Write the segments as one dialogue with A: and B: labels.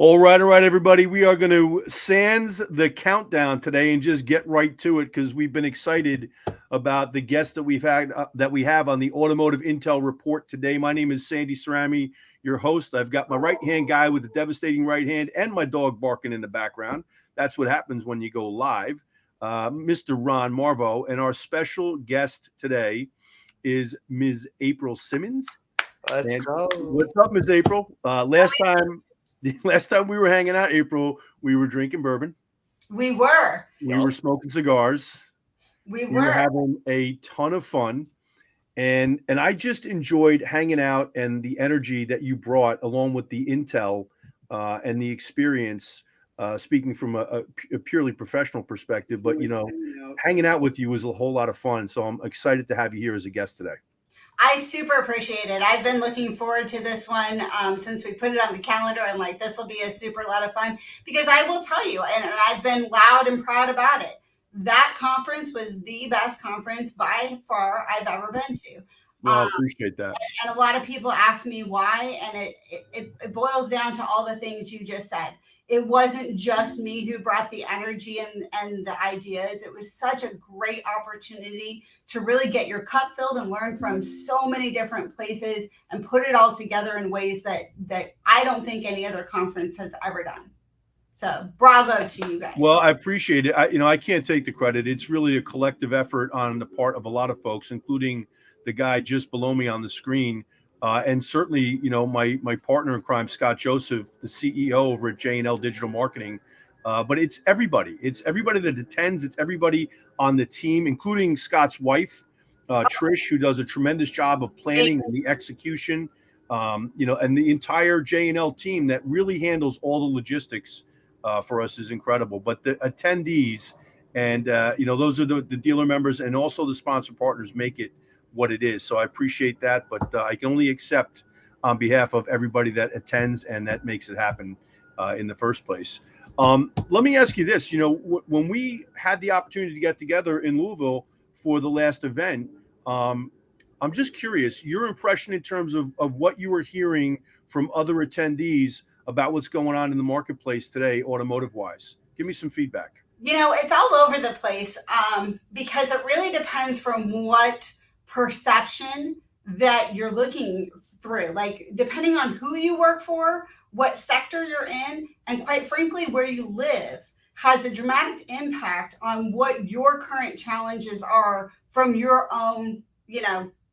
A: All right, everybody. We are going to sans the countdown today and just get right to it because we've been excited about the guests that we have on the Automotive Intel Report today. My name is Sandy Cerami, your host. I've got my right hand guy with the devastating right hand and my dog barking in the background. That's what happens when you go live, Mr. Ron Marvo, and our special guest today is Ms. April Simmons.
B: Let's
A: And
B: go.
A: what's up, Ms. April? Last time we were hanging out, April, we were drinking bourbon.
C: We were.
A: We were smoking cigars.
C: We
A: We were
C: were.
A: having a ton of fun. And I just enjoyed hanging out and the energy that you brought along with the intel and the experience, speaking from a purely professional perspective. But, hanging out with you was a whole lot of fun. So I'm excited to have you here as a guest today.
C: I super appreciate it. I've been looking forward to this one since we put it on the calendar. I'm like, this will be a super lot of fun because I will tell you, and I've been loud and proud about it. That conference was the best conference by far I've ever been to.
A: Well, I appreciate that.
C: And a lot of people ask me why, and it boils down to all the things you just said. It wasn't just me who brought the energy and the ideas. It was such a great opportunity to really get your cup filled and learn from so many different places and put it all together in ways that I don't think any other conference has ever done. So bravo to you guys.
A: Well, I appreciate it. I can't take the credit. It's really a collective effort on the part of a lot of folks, including the guy just below me on the screen. And certainly, my partner in crime, Scott Joseph, the CEO over at J&L Digital Marketing. But it's everybody. It's everybody that attends. It's everybody on the team, including Scott's wife, Trish, who does a tremendous job of planning and the execution, and the entire J&L team that really handles all the logistics for us is incredible. But the attendees and, those are the dealer members and also the sponsor partners make it what it is. So I appreciate that, but I can only accept on behalf of everybody that attends and that makes it happen in the first place. Let me ask you this, when we had the opportunity to get together in Louisville for the last event, I'm just curious, your impression in terms of what you were hearing from other attendees about what's going on in the marketplace today, automotive wise. Give me some feedback.
C: It's all over the place because it really depends from what perception that you're looking through, like depending on who you work for, what sector you're in, and quite frankly, where you live has a dramatic impact on what your current challenges are from your own,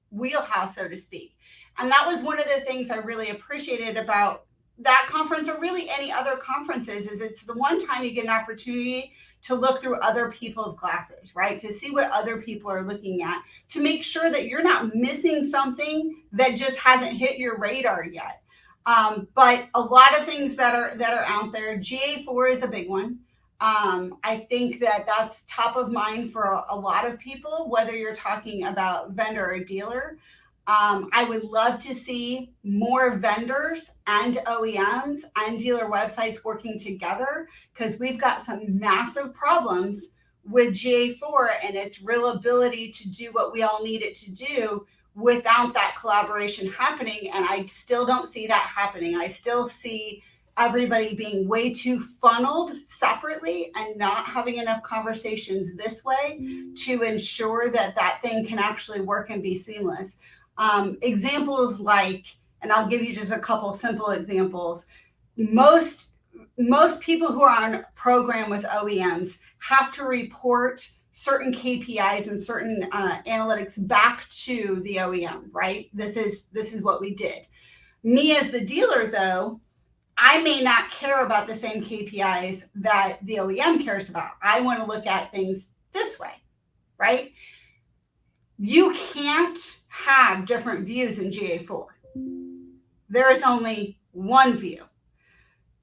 C: wheelhouse, so to speak. And that was one of the things I really appreciated about that conference, or really any other conferences, is it's the one time you get an opportunity to look through other people's glasses, right? To see what other people are looking at, to make sure that you're not missing something that just hasn't hit your radar yet. But a lot of things that are out there. GA4 is a big one. I think that's top of mind for a lot of people, whether you're talking about vendor or dealer. I would love to see more vendors and OEMs and dealer websites working together, because we've got some massive problems with GA4 and its real ability to do what we all need it to do without that collaboration happening. And I still don't see that happening. I still see everybody being way too funneled separately and not having enough conversations this way to ensure that thing can actually work and be seamless. Examples like, and I'll give you just a couple simple examples. Most people who are on a program with OEMs have to report certain KPIs and certain analytics back to the OEM, right? This is what we did. Me as the dealer, though, I may not care about the same KPIs that the OEM cares about. I want to look at things this way, right? You can't have different views in GA4. There is only one view.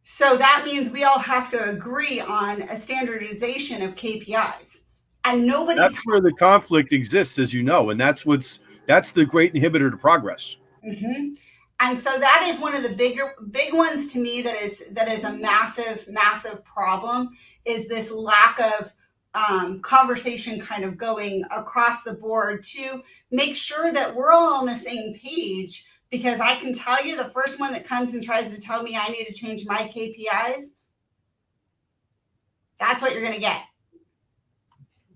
C: So that means we all have to agree on a standardization of KPIs. And
A: That's where the conflict exists, as you know, and that's the great inhibitor to progress.
C: Mm-hmm. And so that is one of the big ones to me that is a massive problem, is this lack of conversation kind of going across the board to make sure that we're all on the same page because I can tell you the first one that comes and tries to tell me I need to change my KPIs, that's what you're going to get.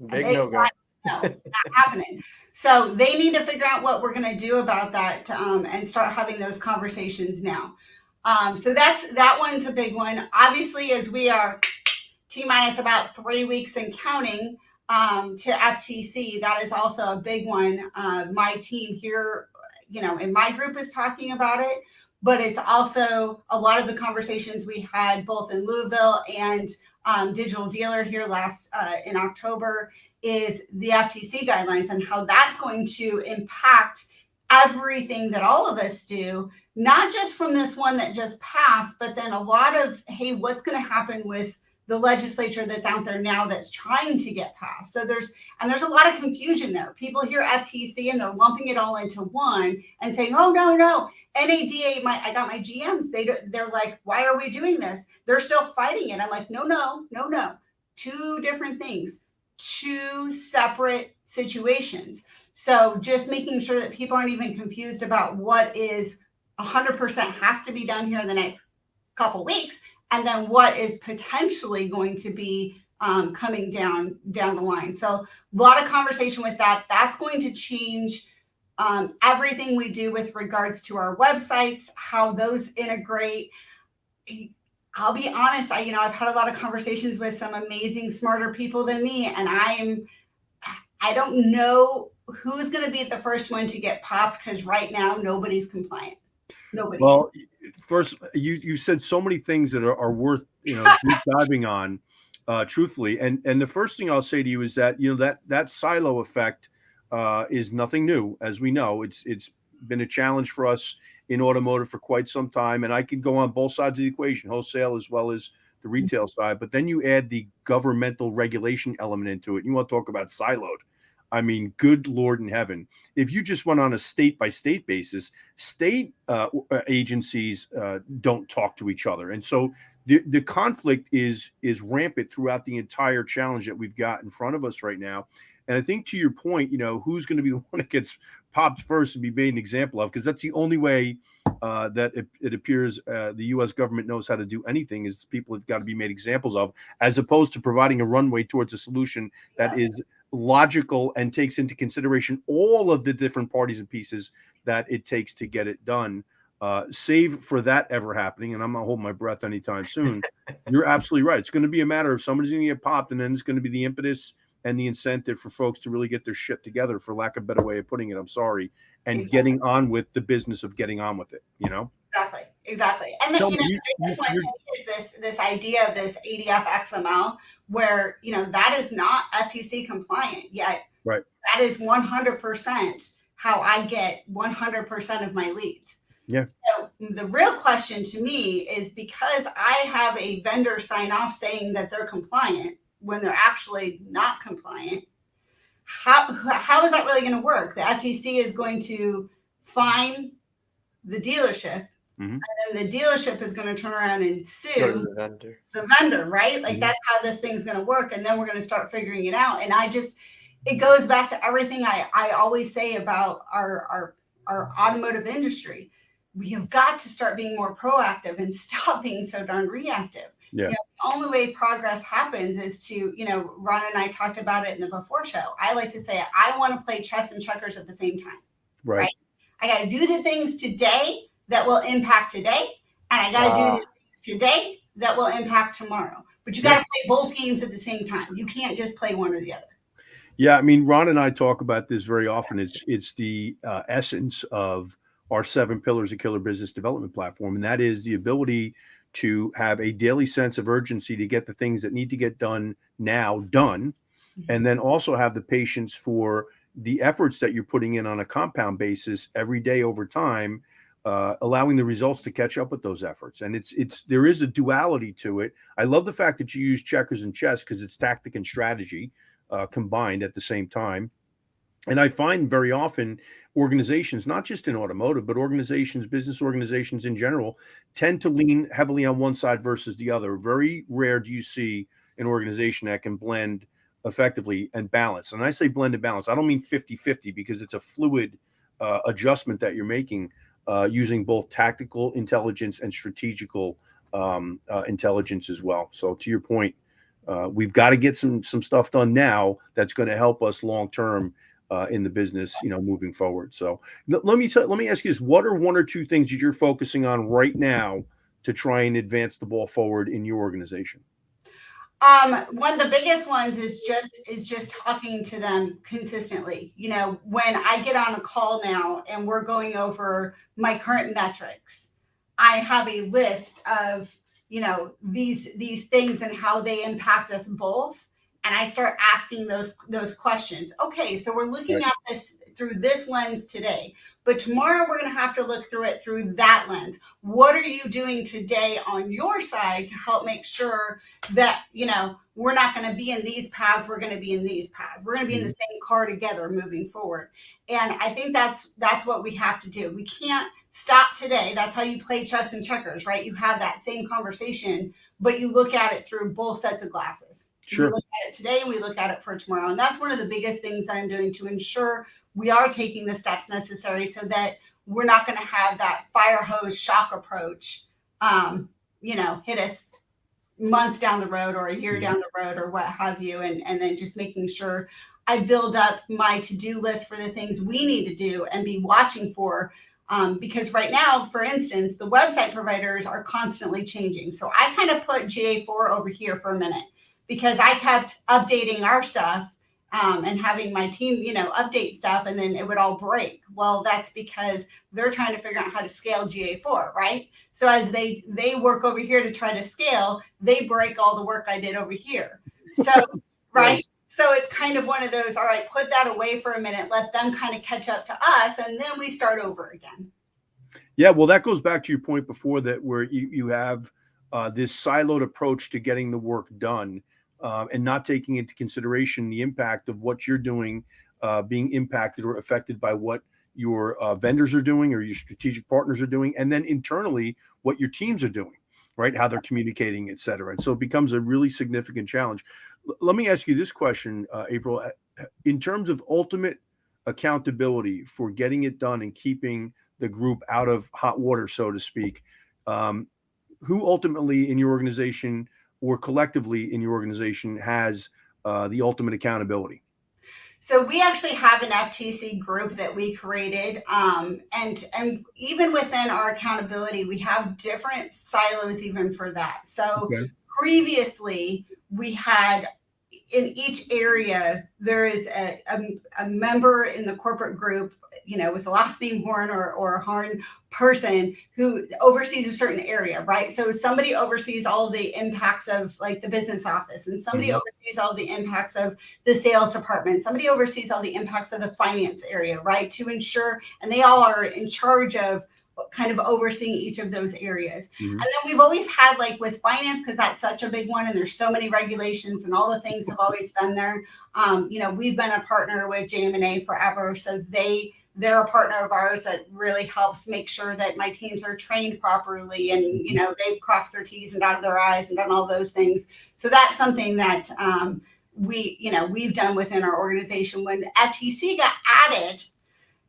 B: Big no-go.
C: No, not happening. So they need to figure out what we're going to do about that, and start having those conversations now. So that one's a big one. Obviously, as we are T-minus about 3 weeks and counting to FTC, that is also a big one. My team here, in my group is talking about it, but it's also a lot of the conversations we had both in Louisville and Digital Dealer here last in October is the FTC guidelines and how that's going to impact everything that all of us do, not just from this one that just passed, but then a lot of, hey, what's going to happen with the legislature that's out there now that's trying to get passed. So there's a lot of confusion there. People hear FTC and they're lumping it all into one and saying, oh, no, NADA, I got my GMs. They're like, why are we doing this? They're still fighting it. I'm like, no. Two different things, two separate situations. So just making sure that people aren't even confused about what is 100% has to be done here in the next couple weeks, and then what is potentially going to be coming down the line. So a lot of conversation with that. That's going to change everything we do with regards to our websites, how those integrate. I'll be honest, I've had a lot of conversations with some amazing, smarter people than me, and I don't know who's going to be the first one to get popped, because right now nobody's compliant. Nobody.
A: Well, first, you said so many things that are worth deep diving on, truthfully. And the first thing I'll say to you is that that silo effect is nothing new, as we know. It's been a challenge for us in automotive for quite some time, and I could go on both sides of the equation, wholesale as well as the retail side. But then you add the governmental regulation element into it. You want to talk about siloed? I mean, good Lord in heaven. If you just went on a state-by-state basis, state agencies don't talk to each other. And so the conflict is rampant throughout the entire challenge that we've got in front of us right now. And I think to your point, who's going to be the one that gets popped first and be made an example of? Because that's the only way that it appears the U.S. government knows how to do anything, is people have got to be made examples of, as opposed to providing a runway towards a solution that is logical and takes into consideration all of the different parties and pieces that it takes to get it done. Save for that ever happening, and I'm not holding my breath anytime soon. You're absolutely right. It's going to be a matter of somebody's going to get popped, and then it's going to be the impetus and the incentive for folks to really get their shit together, for lack of a better way of putting it. I'm sorry. And getting on with the business of getting on with it,
C: Exactly. And then, this one is this idea of this ADF XML, where, that is not FTC compliant yet.
A: Right.
C: That is 100% how I get 100% of my leads.
A: Yeah.
C: So the real question to me is, because I have a vendor sign off saying that they're compliant when they're actually not compliant, how is that really going to work? The FTC is going to fine the dealership, and then the dealership is going to turn around and sue the vendor, right? Like that's how this thing's going to work. And then we're going to start figuring it out. And it goes back to everything I always say about our automotive industry. We have got to start being more proactive and stop being so darn reactive.
A: Yeah.
C: The only way progress happens is to, Ron and I talked about it in the before show. I like to say, I want to play chess and checkers at the same time. Right? I got to do the things today that will impact today, and I got to do the things today that will impact tomorrow. But you got to play both games at the same time. You can't just play one or the other.
A: Yeah, I mean, Ron and I talk about this very often. It's the essence of our 7 pillars of killer business development platform, and that is the ability to have a daily sense of urgency to get the things that need to get done now done, and then also have the patience for the efforts that you're putting in on a compound basis every day over time, allowing the results to catch up with those efforts. And there is a duality to it. I love the fact that you use checkers and chess, because it's tactic and strategy combined at the same time. And I find very often organizations, not just in automotive, but business organizations in general, tend to lean heavily on one side versus the other. Very rare do you see an organization that can blend effectively and balance. And I say blend and balance. I don't mean 50-50, because it's a fluid adjustment that you're making. using both tactical intelligence and strategical intelligence as well. So to your point, we've got to get some stuff done now that's going to help us long term in the business, moving forward. So let me ask you this: what are one or two things that you're focusing on right now to try and advance the ball forward in your organization?
C: One of the biggest ones is just talking to them consistently. When I get on a call now and we're going over my current metrics, I have a list of, these things and how they impact us both. And I start asking those questions. Okay, so we're looking at this through this lens today, but tomorrow we're going to have to look through it through that lens. What are you doing today on your side to help make sure that, we're not going to be in these paths, we're going to be in these paths. We're going to be in the same car together moving forward. And I think that's what we have to do. We can't stop today. That's how you play chess and checkers, right? You have that same conversation, but you look at it through both sets of glasses.
A: Sure.
C: We look at it today and we look at it for tomorrow. And that's one of the biggest things that I'm doing to ensure we are taking the steps necessary so that we're not going to have that fire hose shock approach, hit us months down the road or a year down the road or what have you. And then just making sure I build up my to-do list for the things we need to do and be watching for. Because right now, for instance, the website providers are constantly changing. So I kind of put GA4 over here for a minute because I kept updating our stuff and having my team, update stuff, and then it would all break. Well, that's because they're trying to figure out how to scale GA4, right? So as they work over here to try to scale, they break all the work I did over here. So, right? So it's kind of one of those, all right, put that away for a minute, let them kind of catch up to us, and then we start over again.
A: Yeah, well, that goes back to your point before that where you have this siloed approach to getting the work done. And not taking into consideration the impact of what you're doing being impacted or affected by what your vendors are doing or your strategic partners are doing, and then internally what your teams are doing, right? How they're communicating, et cetera. And so it becomes a really significant challenge. Let me ask you this question, April. In terms of ultimate accountability for getting it done and keeping the group out of hot water, so to speak, who ultimately in your organization or collectively in your organization has the ultimate accountability?
C: So we actually have an FTC group that we created, and even within our accountability, we have different silos even for that. So previously, we had in each area there is a member in the corporate group, with the last name Horne or a Horne person who oversees a certain area, right? So somebody oversees all the impacts of like the business office, and somebody oversees all the impacts of the sales department. Somebody oversees all the impacts of the finance area, right? To ensure, and they all are in charge of kind of overseeing each of those areas. And then we've always had, like with finance, because that's such a big one and there's so many regulations and all the things have always been there. We've been a partner with JM&A forever. So they're a partner of ours that really helps make sure that my teams are trained properly and, they've crossed their T's and dotted their I's and done all those things. So that's something that we've done within our organization. When FTC got added,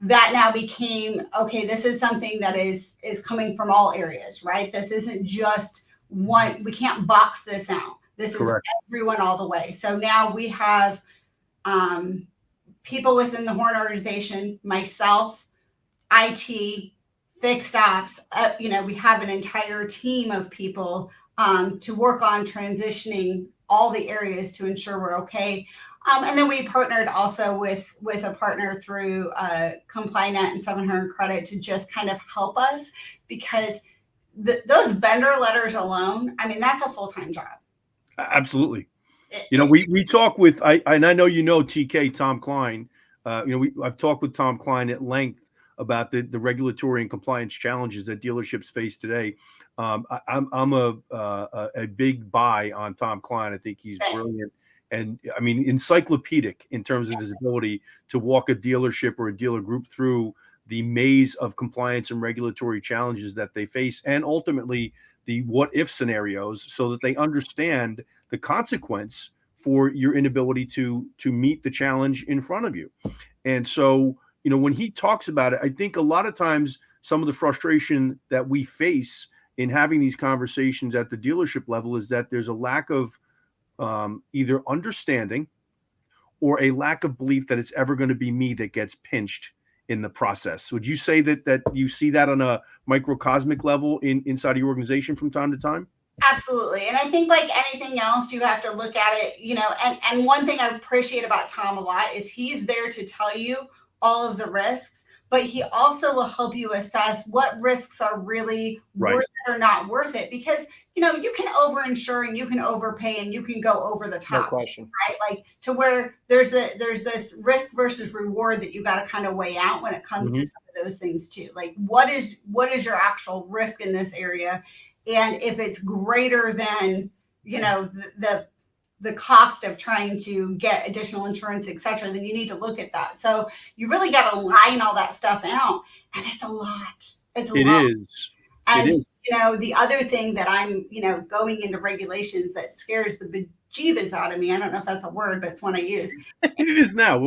C: that now became, okay, this is something that is coming from all areas, right? This isn't just one, we can't box this out. This is everyone all the way. So now we have people within the Horne organization, myself, IT, fixed ops, we have an entire team of people to work on transitioning all the areas to ensure we're okay. And then we partnered also with a partner through ComplyNet and 700 Credit to just kind of help us, because those vendor letters alone, I mean, that's a full-time job.
A: Absolutely. We talk with, and I know TK, Tom Klein. I've talked with Tom Klein at length about the regulatory and compliance challenges that dealerships face today. I'm a big buy on Tom Klein. I think he's brilliant. And I mean, encyclopedic in terms of his ability to walk a dealership or a dealer group through the maze of compliance and regulatory challenges that they face, and ultimately the what if scenarios, so that they understand the consequence for your inability to meet the challenge in front of you. And so, when he talks about it, I think a lot of times some of the frustration that we face in having these conversations at the dealership level is that there's a lack of either understanding or a lack of belief that it's ever going to be me that gets pinched in the process. Would you say that you see that on a microcosmic level inside of your organization from time to time?
C: Absolutely. And I think like anything else, you have to look at it, and one thing I appreciate about Tom a lot is he's there to tell you all of the risks, but he also will help you assess what risks are really worth it or not worth it. Because, you can overinsure and you can overpay and you can go over the top,
B: No question.
C: right? Like to where there's this risk versus reward that you got to kind of weigh out when it comes to some of those things too. Like what is your actual risk in this area? And if it's greater than, the cost of trying to get additional insurance, et cetera, then you need to look at that. So you really got to line all that stuff out. And it's a lot. It's a lot.
A: It is.
C: And,
A: It is.
C: the other thing that I'm, going into regulations that scares the bejeebus out of me. I don't know if that's a word, but it's one I use.
A: It is now.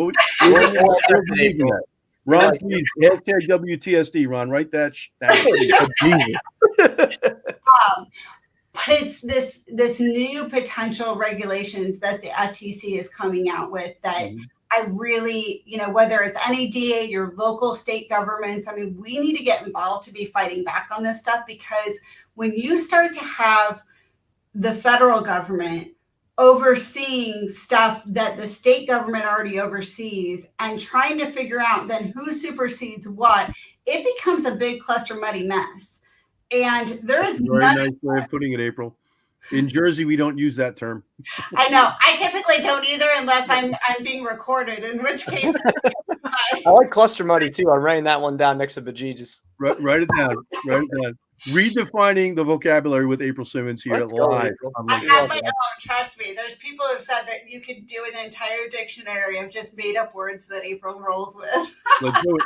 A: Ron, please, hashtag WTSD, Ron, write that.
C: But it's this new potential regulations that the FTC is coming out with that I really, whether it's NADA, your local state governments, I mean, we need to get involved to be fighting back on this stuff, because when you start to have the federal government overseeing stuff that the state government already oversees and trying to figure out then who supersedes what, it becomes a big cluster muddy mess. And there is
A: very nice way of putting it, April. In Jersey, we don't use that term.
C: I know. I typically don't either, unless I'm being recorded, in which case.
B: I like cluster muddy too. I'm writing that one down next to bejesus.
A: Write it down. Write it down. Redefining the vocabulary with April Simmons here live.
C: I have my own. Trust me. There's people who've said that you could do an entire dictionary of just made up words that April rolls with.
A: Let's do it.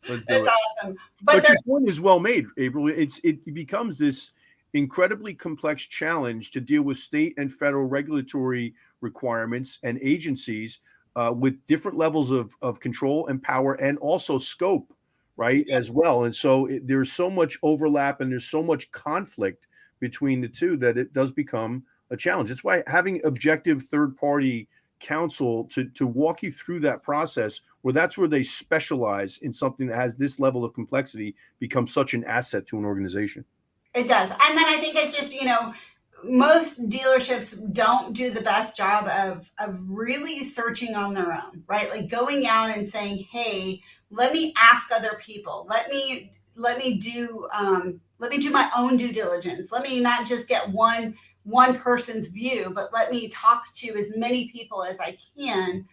A: Let's do it.
C: Awesome.
A: But your point is well made, April. It becomes this incredibly complex challenge to deal with state and federal regulatory requirements and agencies with different levels of control and power, and also scope, right, as well. And so there's so much overlap and there's so much conflict between the two that it does become a challenge. That's why having objective third-party counsel to walk you through that process, where that's where they specialize in something that has this level of complexity, becomes such an asset to an organization.
C: It does. And then I think it's just, most dealerships don't do the best job of really searching on their own, right? Like going out and saying, hey, let me ask other people. Let me do my own due diligence. Let me not just get one person's view, but let me talk to as many people as I can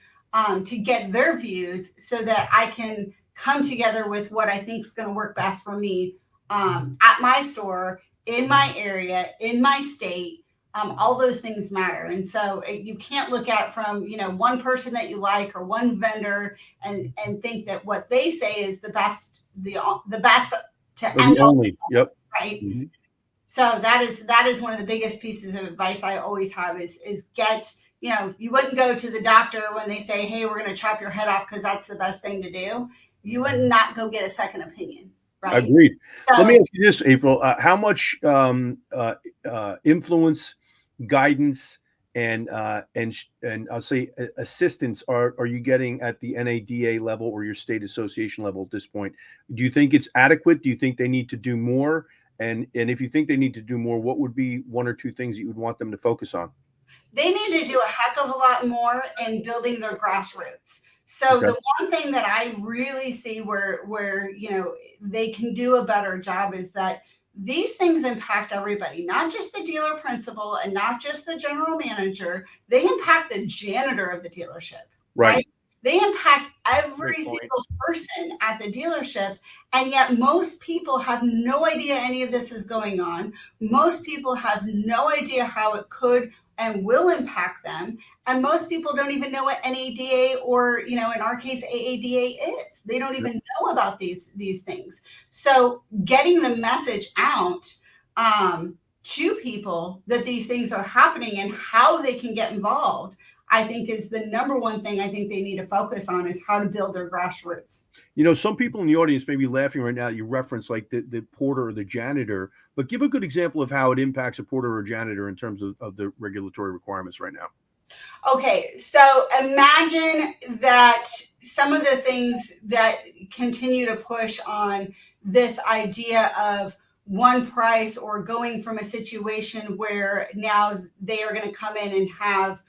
C: to get their views, so that I can come together with what I think is going to work best for me at my store, in my area, in my state. All those things matter. And so you can't look at it from, one person that you like or one vendor and think that what they say is the best to end all.
A: Yep.
C: Right. Mm-hmm. So that is one of the biggest pieces of advice I always have is get, you wouldn't go to the doctor when they say, hey, we're going to chop your head off because that's the best thing to do. You would not go get a second opinion. Right?
A: Agreed. So, let me ask you this, April. How much influence, guidance, and I'll say assistance are you getting at the NADA level or your state association level at this point? Do you think it's adequate? Do you think they need to do more? And if you think they need to do more, what would be one or two things that you would want them to focus on?
C: They need to do a heck of a lot more in building their grassroots. So the one thing that I really see where they can do a better job is that these things impact everybody, not just the dealer principal and not just the general manager. They impact the janitor of the dealership, right? They impact every single person at the dealership. And yet most people have no idea any of this is going on. Most people have no idea how it could and will impact them. And most people don't even know what NADA or, in our case, AADA is. They don't even know about these things. So getting the message out to people that these things are happening and how they can get involved, I think is the number one thing I think they need to focus on is how to build their grassroots.
A: Some people in the audience may be laughing right now. You reference like the porter or the janitor, but give a good example of how it impacts a porter or janitor in terms of the regulatory requirements right now.
C: Okay, so imagine that some of the things that continue to push on this idea of one price or going from a situation where now they are going to come in and have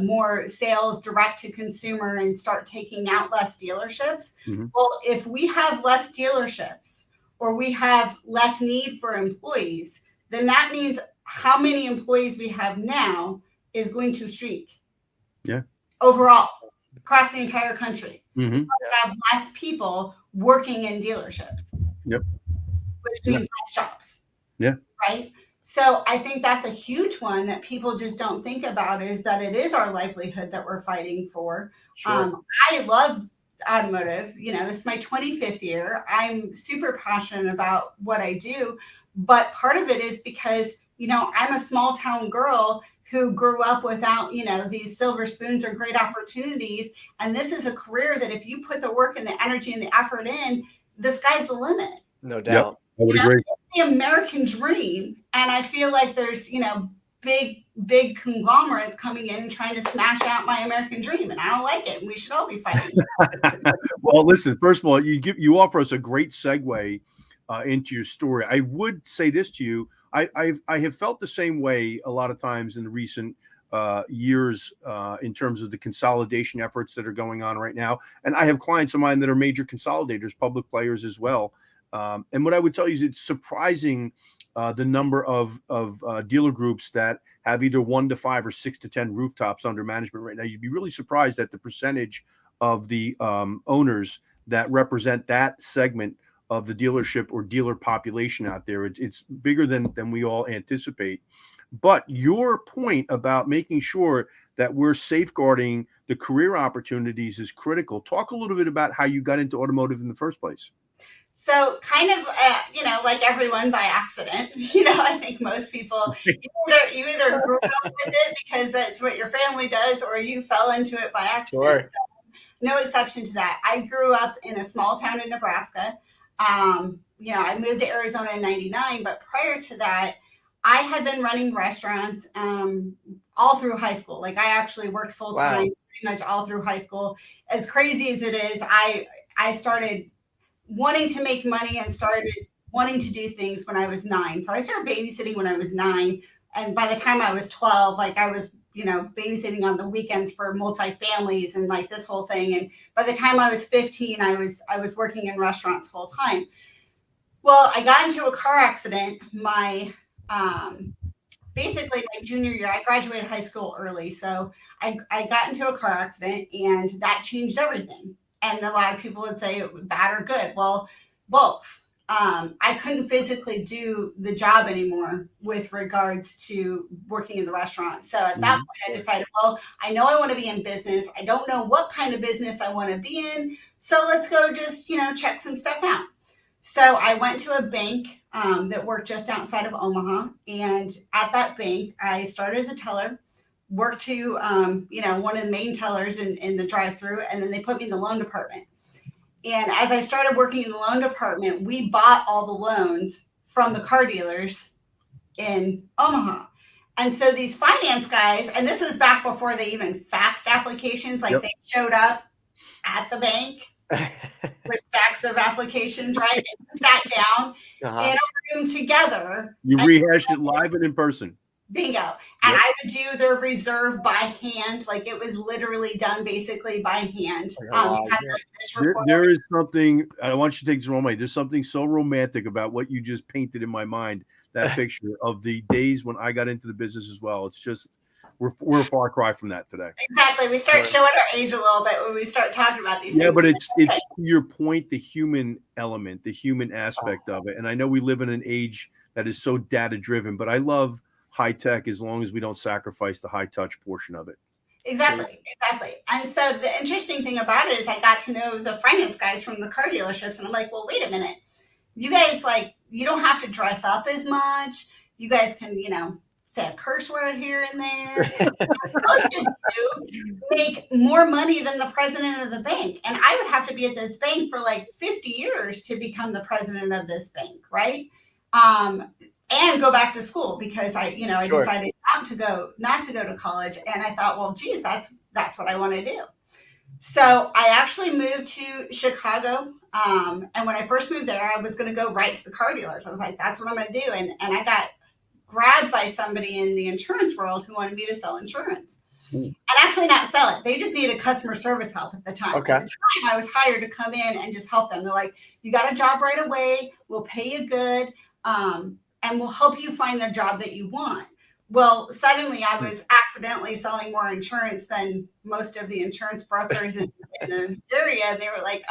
C: more sales direct to consumer and start taking out less dealerships.
A: Mm-hmm.
C: Well, if we have less dealerships or we have less need for employees, then that means how many employees we have now is going to shrink.
A: Yeah.
C: Overall, across the entire country,
A: Mm-hmm.
C: we have less people working in dealerships.
A: Yep.
C: Which means less jobs.
A: Yeah.
C: Right. So I think that's a huge one that people just don't think about, is that it is our livelihood that we're fighting for.
B: Sure.
C: I love automotive. This is my 25th year. I'm super passionate about what I do, but part of it is because I'm a small town girl who grew up without, these silver spoons or great opportunities. And this is a career that if you put the work and the energy and the effort in, the sky's the limit.
B: No doubt.
A: Yep, I would agree.
C: The American dream. And I feel like there's, big conglomerates coming in and trying to smash out my American dream. And I don't like it. And we should all be fighting.
A: Well, listen, first of all, you offer us a great segue into your story. I would say this to you. I have felt the same way a lot of times in the recent years in terms of the consolidation efforts that are going on right now. And I have clients of mine that are major consolidators, public players as well. And what I would tell you is it's surprising the number of dealer groups that have either 1 to 5 or 6 to 10 rooftops under management right now. You'd be really surprised at the percentage of the owners that represent that segment of the dealership or dealer population out there. It's bigger than we all anticipate. But your point about making sure that we're safeguarding the career opportunities is critical. Talk a little bit about how you got into automotive in the first place.
C: So kind of, like everyone by accident, I think most people, you either grew up with it because that's what your family does, or you fell into it by accident.
B: Sure.
C: So no exception to that. I grew up in a small town in Nebraska. I moved to Arizona in 99, but prior to that, I had been running restaurants all through high school. Like I actually worked full time pretty much all through high school. As crazy as it is, I started wanting to make money and started wanting to do things when I was 9. So I started babysitting when I was 9. And by the time I was 12, like I was, babysitting on the weekends for multi-families and like this whole thing. And by the time I was 15, I was working in restaurants full time. Well, I got into a car accident basically my junior year. I graduated high school early. So I got into a car accident and that changed everything. And a lot of people would say bad or good. Well, both. I couldn't physically do the job anymore with regards to working in the restaurant. So at that point, I decided, well, I know I want to be in business. I don't know what kind of business I want to be in. So let's go just, check some stuff out. So I went to a bank that worked just outside of Omaha. And at that bank, I started as a teller, worked to, one of the main tellers in the drive-thru, and then they put me in the loan department. And as I started working in the loan department, we bought all the loans from the car dealers in Omaha. And so these finance guys, and this was back before they even faxed applications, like they showed up at the bank with stacks of applications, right? And sat down in a room together.
A: You rehashed it live and in person.
C: Bingo. And I would do their reserve by hand. Like it was literally done basically by hand.
A: There is something, I don't want you to take this the wrong way. There's something so romantic about what you just painted in my mind, that picture of the days when I got into the business as well. It's just, we're a far cry from that today.
C: Exactly. We start showing our age a little bit when we start talking about these things.
A: Yeah, but it's to your point, the human element, the human aspect of it. And I know we live in an age that is so data driven, but I love high tech as long as we don't sacrifice the high touch portion of it.
C: Exactly. And so the interesting thing about it is I got to know the finance guys from the car dealerships, and I'm like, well, wait a minute. You guys, like, you don't have to dress up as much. You guys can, say a curse word here and there. Most of you make more money than the president of the bank. And I would have to be at this bank for like 50 years to become the president of this bank, right? And go back to school because I
B: Sure.
C: decided not to go to college. And I thought, well, geez, that's what I want to do. So I actually moved to Chicago. And when I first moved there, I was going to go right to the car dealers. I was like, that's what I'm going to do. And I got grabbed by somebody in the insurance world who wanted me to sell insurance. And actually not sell it. They just needed customer service help at the time.
B: Okay.
C: At the time, I was hired to come in and just help them. They're like, you got a job right away. We'll pay you good. And we'll help you find the job that you want. Well, suddenly I was accidentally selling more insurance than most of the insurance brokers in the area. They were like,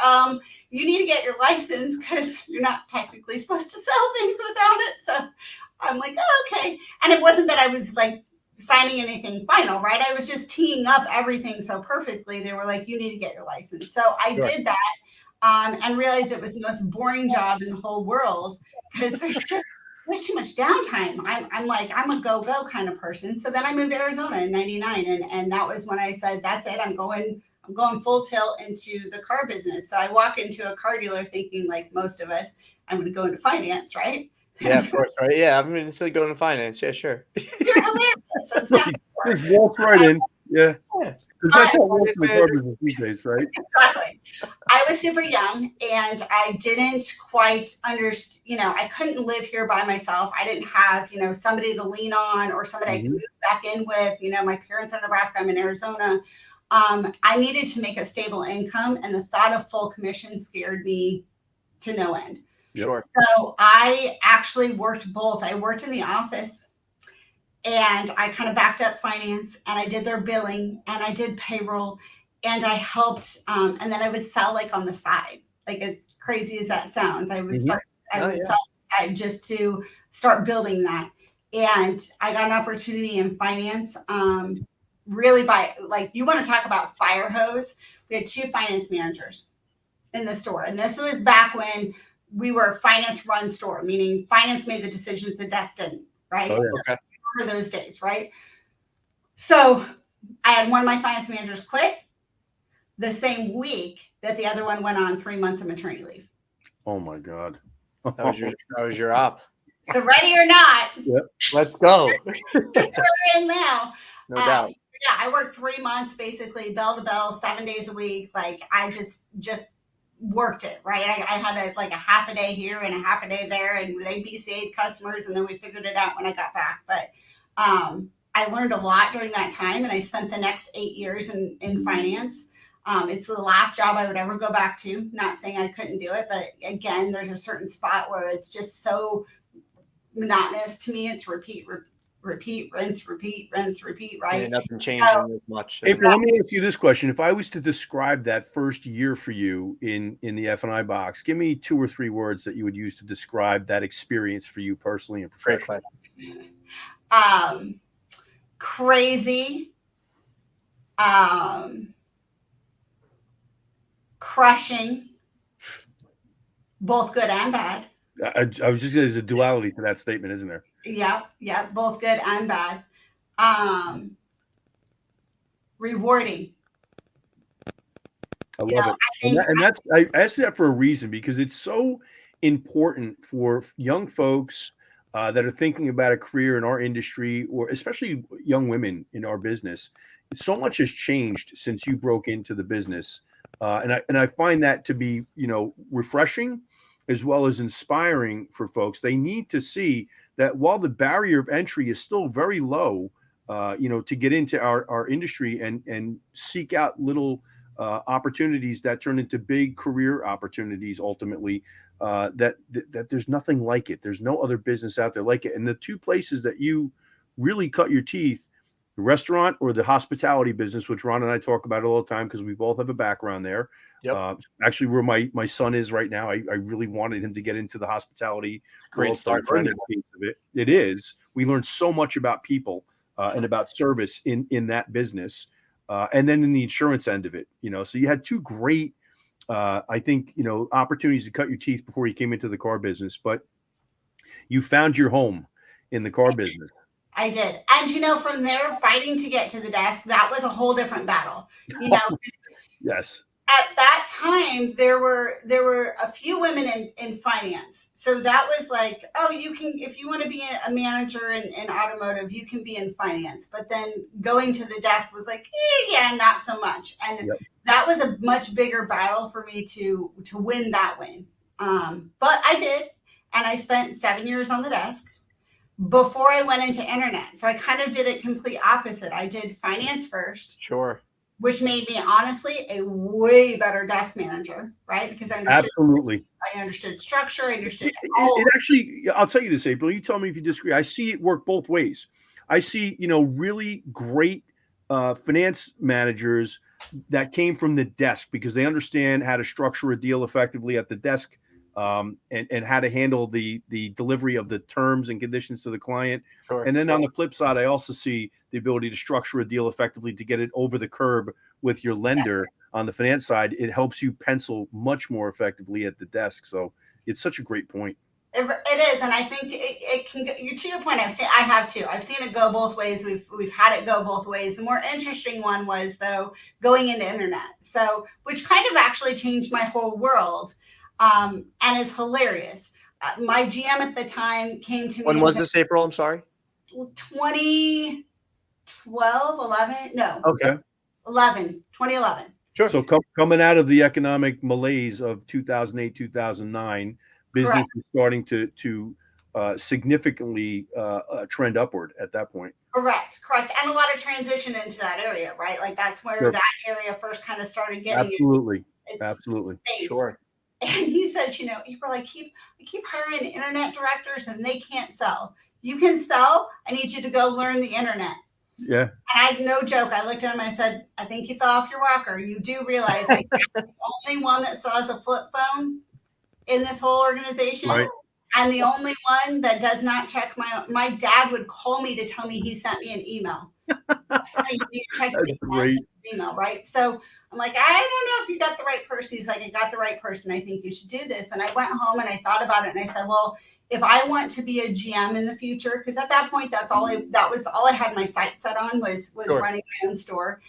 C: you need to get your license because you're not technically supposed to sell things without it. So I'm like, oh, okay. And it wasn't that I was like signing anything final, right? I was just teeing up everything so perfectly. They were like, you need to get your license. So I did that and realized it was the most boring job in the whole world because there's too much downtime. I'm like, I'm a go kind of person. So then I moved to Arizona in 99. And that was when I said, that's it. I'm going full tilt into the car business. So I walk into a car dealer thinking like most of us, I'm going to go into finance, right?
B: Yeah, of course. Right. Yeah. I'm going to go into finance. Yeah, sure.
C: You're hilarious. That's not how it works.
A: Just walk right in. Yeah. 'Cause that's how it works in the car business these days, right?
C: Exactly. I was super young and I didn't quite understand, I couldn't live here by myself. I didn't have, somebody to lean on or somebody I could move back in with. My parents are in Nebraska, I'm in Arizona. I needed to make a stable income and the thought of full commission scared me to no end.
B: Sure.
C: So I actually worked both. I worked in the office and I kind of backed up finance and I did their billing and I did payroll and I helped. And then I would sell like on the side, like as crazy as that sounds, I would sell on the side just to start building that. And I got an opportunity in finance, really by like, you want to talk about fire hose. We had 2 finance managers in the store. And this was back when we were a finance run store, meaning finance made the decisions, the desk didn't, right?
A: Oh, yeah.
C: So I remember those days, right? So I had one of my finance managers quit the same week that the other one went on 3 months of maternity leave.
A: Oh my God.
B: That was your op.
C: So ready or not,
B: Let's go.
C: we're in now.
B: No doubt.
C: Yeah, I worked 3 months, basically bell to bell, 7 days a week. Like I just worked it, right? I had a half a day here and a half a day there, and they BCA'd customers, and then we figured it out when I got back. But I learned a lot during that time, and I spent the next 8 years in finance. It's the last job I would ever go back to. Not saying I couldn't do it, but again, there's a certain spot where it's just so monotonous to me. It's repeat, rinse, repeat, right?
B: Yeah, nothing changing as much.
A: April, let me ask you this question. If I was to describe that first year for you in the F&I box, give me 2 or 3 words that you would use to describe that experience for you personally and professionally.
C: Crazy, crushing, both good and bad.
A: I was just there's a duality to that statement, isn't there?
C: Yep, both good and bad. Rewarding.
A: I love it. I asked that for a reason because it's so important for young folks that are thinking about a career in our industry, or especially young women in our business. So much has changed since you broke into the business, and I find that to be refreshing as well as inspiring for folks. They need to see that while the barrier of entry is still very low, to get into our industry and seek out little opportunities that turn into big career opportunities ultimately, that there's nothing like it. There's no other business out there like it. And the 2 places that you really cut your teeth, the restaurant or the hospitality business, which Ron and I talk about all the time because we both have a background there. Yep. Actually, where my son is right now, I really wanted him to get into the hospitality.
B: Great start for anyone.
A: It is. We learned so much about people and about service in that business. And then in the insurance end of it, so you had 2 great, I think, opportunities to cut your teeth before you came into the car business, but you found your home in the car business.
C: I did. And from there, fighting to get to the desk, that was a whole different battle. You know,
A: Yes.
C: at that time there were a few women in finance, so that was like, oh, you can, if you want to be a manager in automotive, you can be in finance. But then going to the desk was like, yeah, not so much. And
A: Yep.
C: that was a much bigger battle for me to win that win. But I did, and I spent 7 years on the desk before I went into internet. So I kind of did it complete opposite. I did finance first,
B: Sure.
C: which made me honestly a way better desk manager, right? Because
A: Absolutely.
C: I understood structure, I understood
A: It actually, I'll tell you this, April, you tell me if you disagree. I see it work both ways. I see, really great finance managers that came from the desk because they understand how to structure a deal effectively at the desk, and how to handle the delivery of the terms and conditions to the client.
B: Sure.
A: And then on the flip side, I also see the ability to structure a deal effectively to get it over the curb with your lender. On the finance side, it helps you pencil much more effectively at the desk. So it's such a great point.
C: It is, and I think it can go, to your point. I have too. I've seen it go both ways. We've had it go both ways. The more interesting one was, though, going into internet, so which kind of actually changed my whole world, and is hilarious. My GM at the time came to me.
B: When was this, April? I'm sorry.
C: 2012, 11? No.
B: Okay.
C: 2011.
B: Sure.
A: So coming out of the economic malaise of 2008, 2009, business
C: Correct.
A: is starting to significantly trend upward at that point.
C: Correct. And a lot of transition into that area, right? Like that's where
A: Sure.
C: that area first kind of started getting
A: Absolutely.
C: its
A: Absolutely.
C: space.
B: Sure.
C: And he says, April, I keep hiring internet directors and they can't sell. You can sell. I need you to go learn the internet.
A: Yeah.
C: And I, no joke, I looked at him, I said, I think you fell off your rocker. You do realize I'm the only one that still has a flip phone in this whole organization.
A: Right.
C: I'm the only one that does not check my dad would call me to tell me he sent me an email. You need to check your email, right? So I'm like, I don't know if you got the right person. He's like, I got the right person. I think you should do this. And I went home and I thought about it and I said, well, if I want to be a GM in the future, because at that point, that was all I had my sight set on was
B: Sure.
C: running my own store.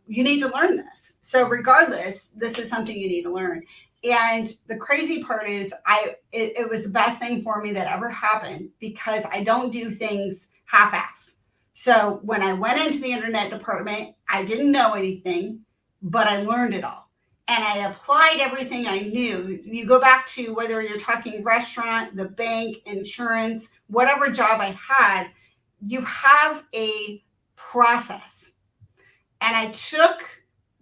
C: You need to learn this. So regardless, this is something you need to learn. And the crazy part is it was the best thing for me that ever happened because I don't do things half-ass. So when I went into the internet department, I didn't know anything, but I learned it all. And I applied everything I knew. You go back to whether you're talking restaurant, the bank, insurance, whatever job I had, you have a process. And I took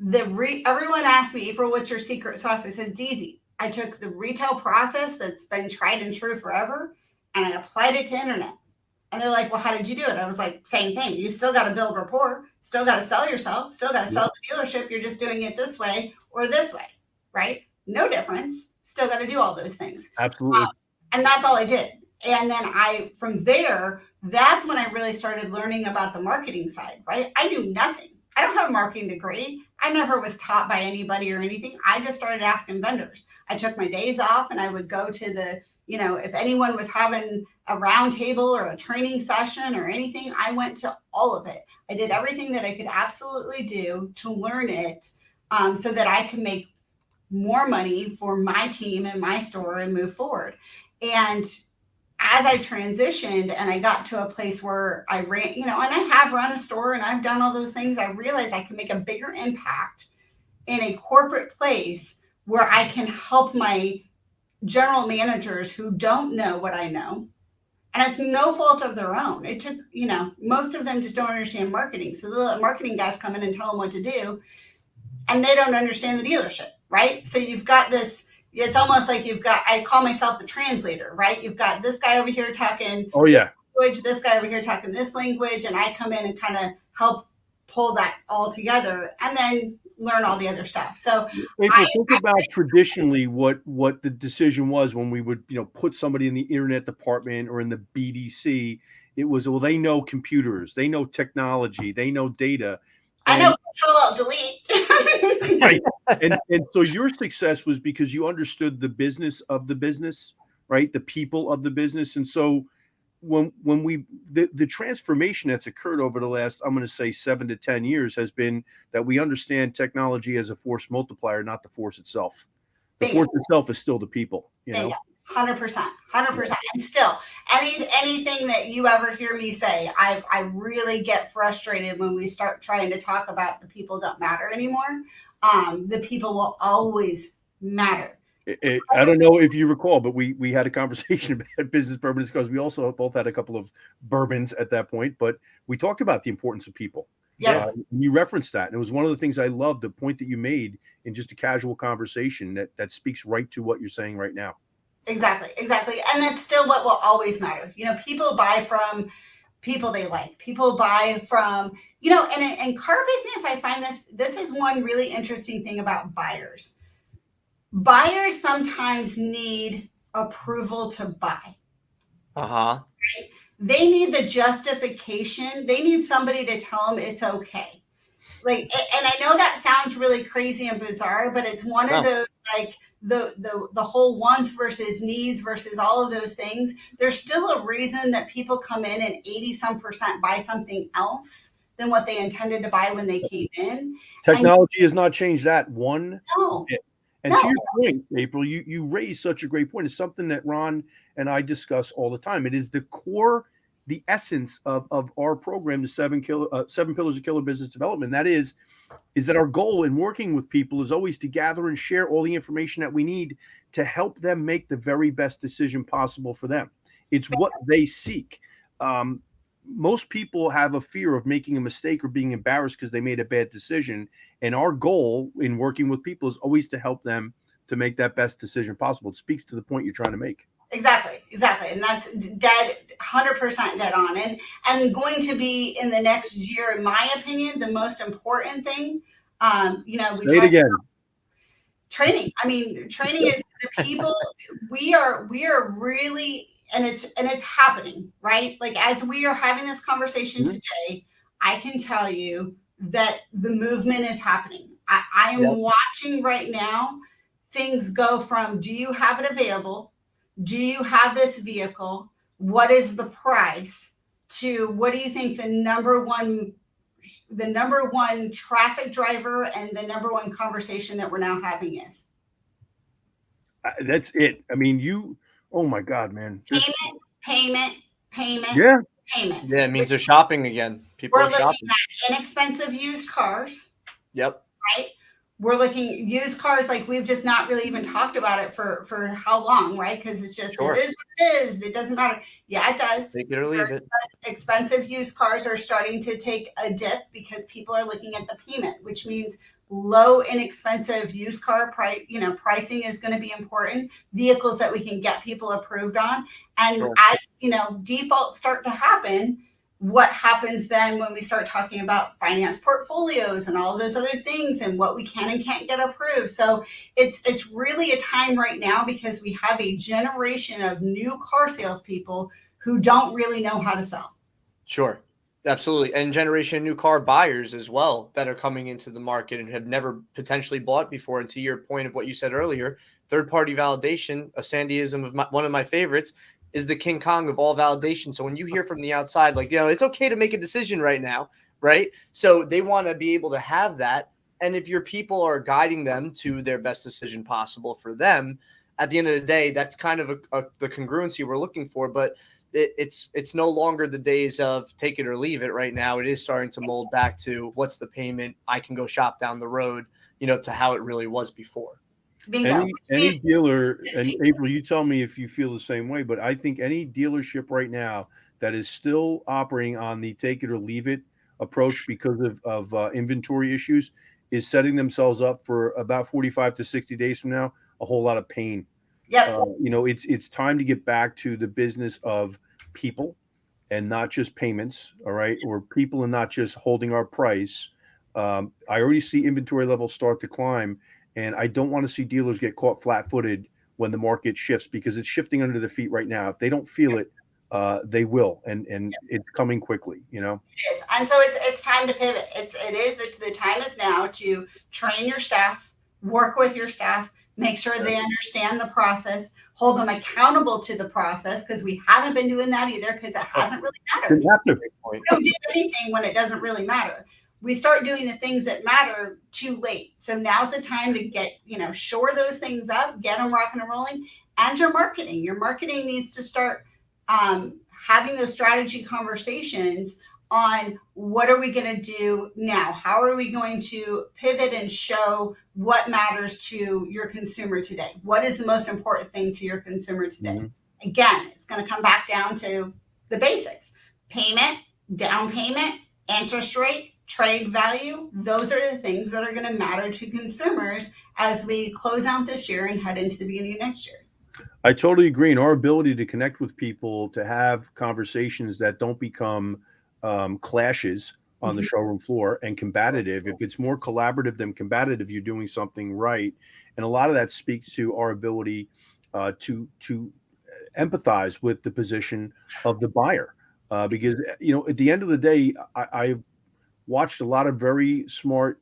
C: everyone asked me, April, what's your secret sauce? I said, it's easy. I took the retail process that's been tried and true forever, and I applied it to internet. And they're like, well, how did you do it? I was like, same thing. You still got to build rapport, still got to sell yourself, still got to sell the dealership. You're just doing it this way or this way, right? No difference. Still got to do all those things.
A: Absolutely.
C: And that's all I did. And then from there, that's when I really started learning about the marketing side, right? I knew nothing. I don't have a marketing degree. I never was taught by anybody or anything. I just started asking vendors. I took my days off and I would go to the, if anyone was having a round table or a training session or anything, I went to all of it. I did everything that I could absolutely do to learn it, so that I could make more money for my team and my store and move forward. And as I transitioned and I got to a place where I ran, and I have run a store and I've done all those things, I realized I can make a bigger impact in a corporate place where I can help my general managers who don't know what I know. And it's no fault of their own. It took, most of them just don't understand marketing. So the marketing guys come in and tell them what to do, and they don't understand the dealership, right? So you've got this, it's almost like I call myself the translator, right? You've got this guy over here talking language, this guy over here talking this language, and I come in and kind of help pull that all together and then learn all the other stuff. So
A: April, think about traditionally what the decision was when we would, put somebody in the internet department or in the BDC. It was, well, they know computers, they know technology, they know data.
C: I know Control-Alt-Delete.
A: Right. And so your success was because you understood the business of the business, right? The people of the business. And so when the transformation that's occurred over the last, I'm going to say 7 to 10 years, has been that we understand technology as a force multiplier, not the force itself. The
C: Bingo.
A: force itself is still the people, you know.
C: 100%, 100%. And still, anything that you ever hear me say, I really get frustrated when we start trying to talk about the people don't matter anymore. The people will always matter.
A: I don't know if you recall, but we had a conversation about business bourbons because we also both had a couple of bourbons at that point, but we talked about the importance of people.
C: Yeah.
A: You referenced that, and it was one of the things I loved, the point that you made in just a casual conversation that speaks right to what you're saying right now.
C: Exactly. And that's still what will always matter. People buy from people they like. People buy from, and in car business, I find this is one really interesting thing about buyers. Buyers sometimes need approval to buy.
B: Uh-huh.
C: Right? They need the justification. They need somebody to tell them it's okay. And I know that sounds really crazy and bizarre, but it's one of those, like, the whole wants versus needs versus all of those things. There's still a reason that people come in and 80% buy something else than what they intended to buy when they came in.
A: Technology has not changed that one
C: No.
A: bit. And to your point, April, you raised such a great point. It's something that Ron and I discuss all the time. It is the core, the essence of our program, the seven pillars of killer business development. That is that our goal in working with people is always to gather and share all the information that we need to help them make the very best decision possible for them. It's what they seek. Most people have a fear of making a mistake or being embarrassed because they made a bad decision. And our goal in working with people is always to help them to make that best decision possible. It speaks to the point you're trying to make.
C: Exactly. And that's 100% dead on. And going to be in the next year, in my opinion, the most important thing, we
A: Say it again.
C: Training. I mean, training is the people. We are really, and it's happening, right? Like, as we are having this conversation today, I can tell you that the movement is happening. I am watching right now things go from, do you have it available? Do you have this vehicle? What is the price? To, what do you think the number one traffic driver and the number one conversation that we're now having is?
A: That's it. I mean, oh my God, man.
C: Payment.
A: Yeah.
C: Payment.
B: Yeah, it means they're shopping again. People
C: We're
B: are
C: looking
B: shopping.
C: at inexpensive used cars.
B: Yep.
C: Right? We're looking used cars, like, we've just not really even talked about it for how long, right? Because it's just, It is what it is. It doesn't matter. Yeah, it does.
B: Take it or leave it.
C: Expensive used cars are starting to take a dip because people are looking at the payment, which means low inexpensive used car price. Pricing is going to be important. Vehicles that we can get people approved on, and as defaults start to happen. What happens then when we start talking about finance portfolios and all of those other things and what we can and can't get approved? So it's really a time right now because we have a generation of new car salespeople who don't really know how to sell.
B: Sure. Absolutely. And generation new car buyers as well that are coming into the market and have never potentially bought before. And to your point of what you said earlier, third-party validation, a Sandyism of one of my favorites, is the King Kong of all validation. So when you hear from the outside, like, it's okay to make a decision right now, right? So they want to be able to have that. And if your people are guiding them to their best decision possible for them, at the end of the day, that's kind of the congruency we're looking for. But it's no longer the days of take it or leave it right now. It is starting to mold back to what's the payment. I can go shop down the road, to how it really was before.
C: Bingo.
A: Any dealer, and April, you tell me if you feel the same way, but I think any dealership right now that is still operating on the take it or leave it approach because of inventory issues is setting themselves up for about 45 to 60 days from now, a whole lot of pain.
C: Yep.
A: It's time to get back to the business of people and not just payments, all right, or people and not just holding our price. I already see inventory levels start to climb. And I don't want to see dealers get caught flat-footed when the market shifts because it's shifting under their feet right now. If they don't feel it, they will, and it's coming quickly. It
C: is, and so it's time to pivot. The time is now to train your staff, work with your staff, make sure they understand the process, hold them accountable to the process, because we haven't been doing that either, because it hasn't really mattered.
A: Didn't have to.
C: We don't do anything when it doesn't really matter. We start doing the things that matter too late. So now's the time to get, shore those things up, get them rocking and rolling. And your marketing needs to start having those strategy conversations on what are we going to do now? How are we going to pivot and show what matters to your consumer today? What is the most important thing to your consumer today? Mm-hmm. Again, it's going to come back down to the basics: payment, down payment, interest rate, trade value. Those are the things that are going to matter to consumers as we close out this year and head into the beginning of next year.
A: I totally agree. And our ability to connect with people, to have conversations that don't become clashes on the showroom floor and combative. If it's more collaborative than combative, you're doing something right. And a lot of that speaks to our ability to empathize with the position of the buyer. Because, at the end of the day, I've watched a lot of very smart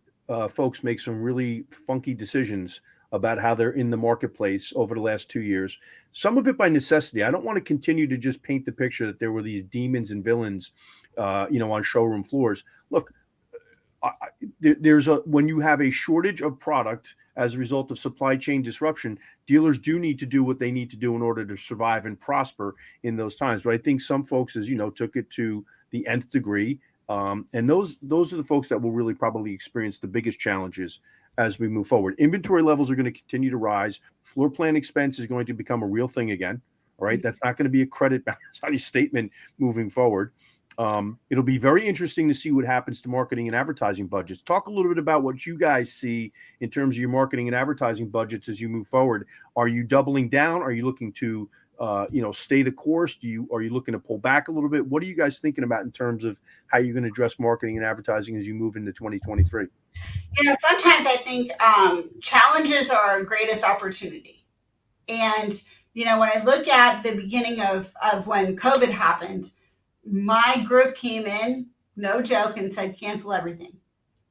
A: folks make some really funky decisions about how they're in the marketplace over the last 2 years. Some of it by necessity. I don't want to continue to just paint the picture that there were these demons and villains, on showroom floors. Look, when you have a shortage of product as a result of supply chain disruption, dealers do need to do what they need to do in order to survive and prosper in those times. But I think some folks, as you know, took it to the nth degree. And those are the folks that will really probably experience the biggest challenges as we move forward. Inventory levels are going to continue to rise. Floor plan expense is going to become a real thing again. All right. That's not going to be a credit balance on your statement moving forward. It'll be very interesting to see what happens to marketing and advertising budgets. Talk a little bit about what you guys see in terms of your marketing and advertising budgets as you move forward. Are you doubling down? Are you looking to stay the course? Are you looking to pull back a little bit? What are you guys thinking about in terms of how you're going to address marketing and advertising as you move into 2023?
C: Sometimes I think challenges are our greatest opportunity. And, when I look at the beginning of when COVID happened, my group came in, no joke, and said, cancel everything.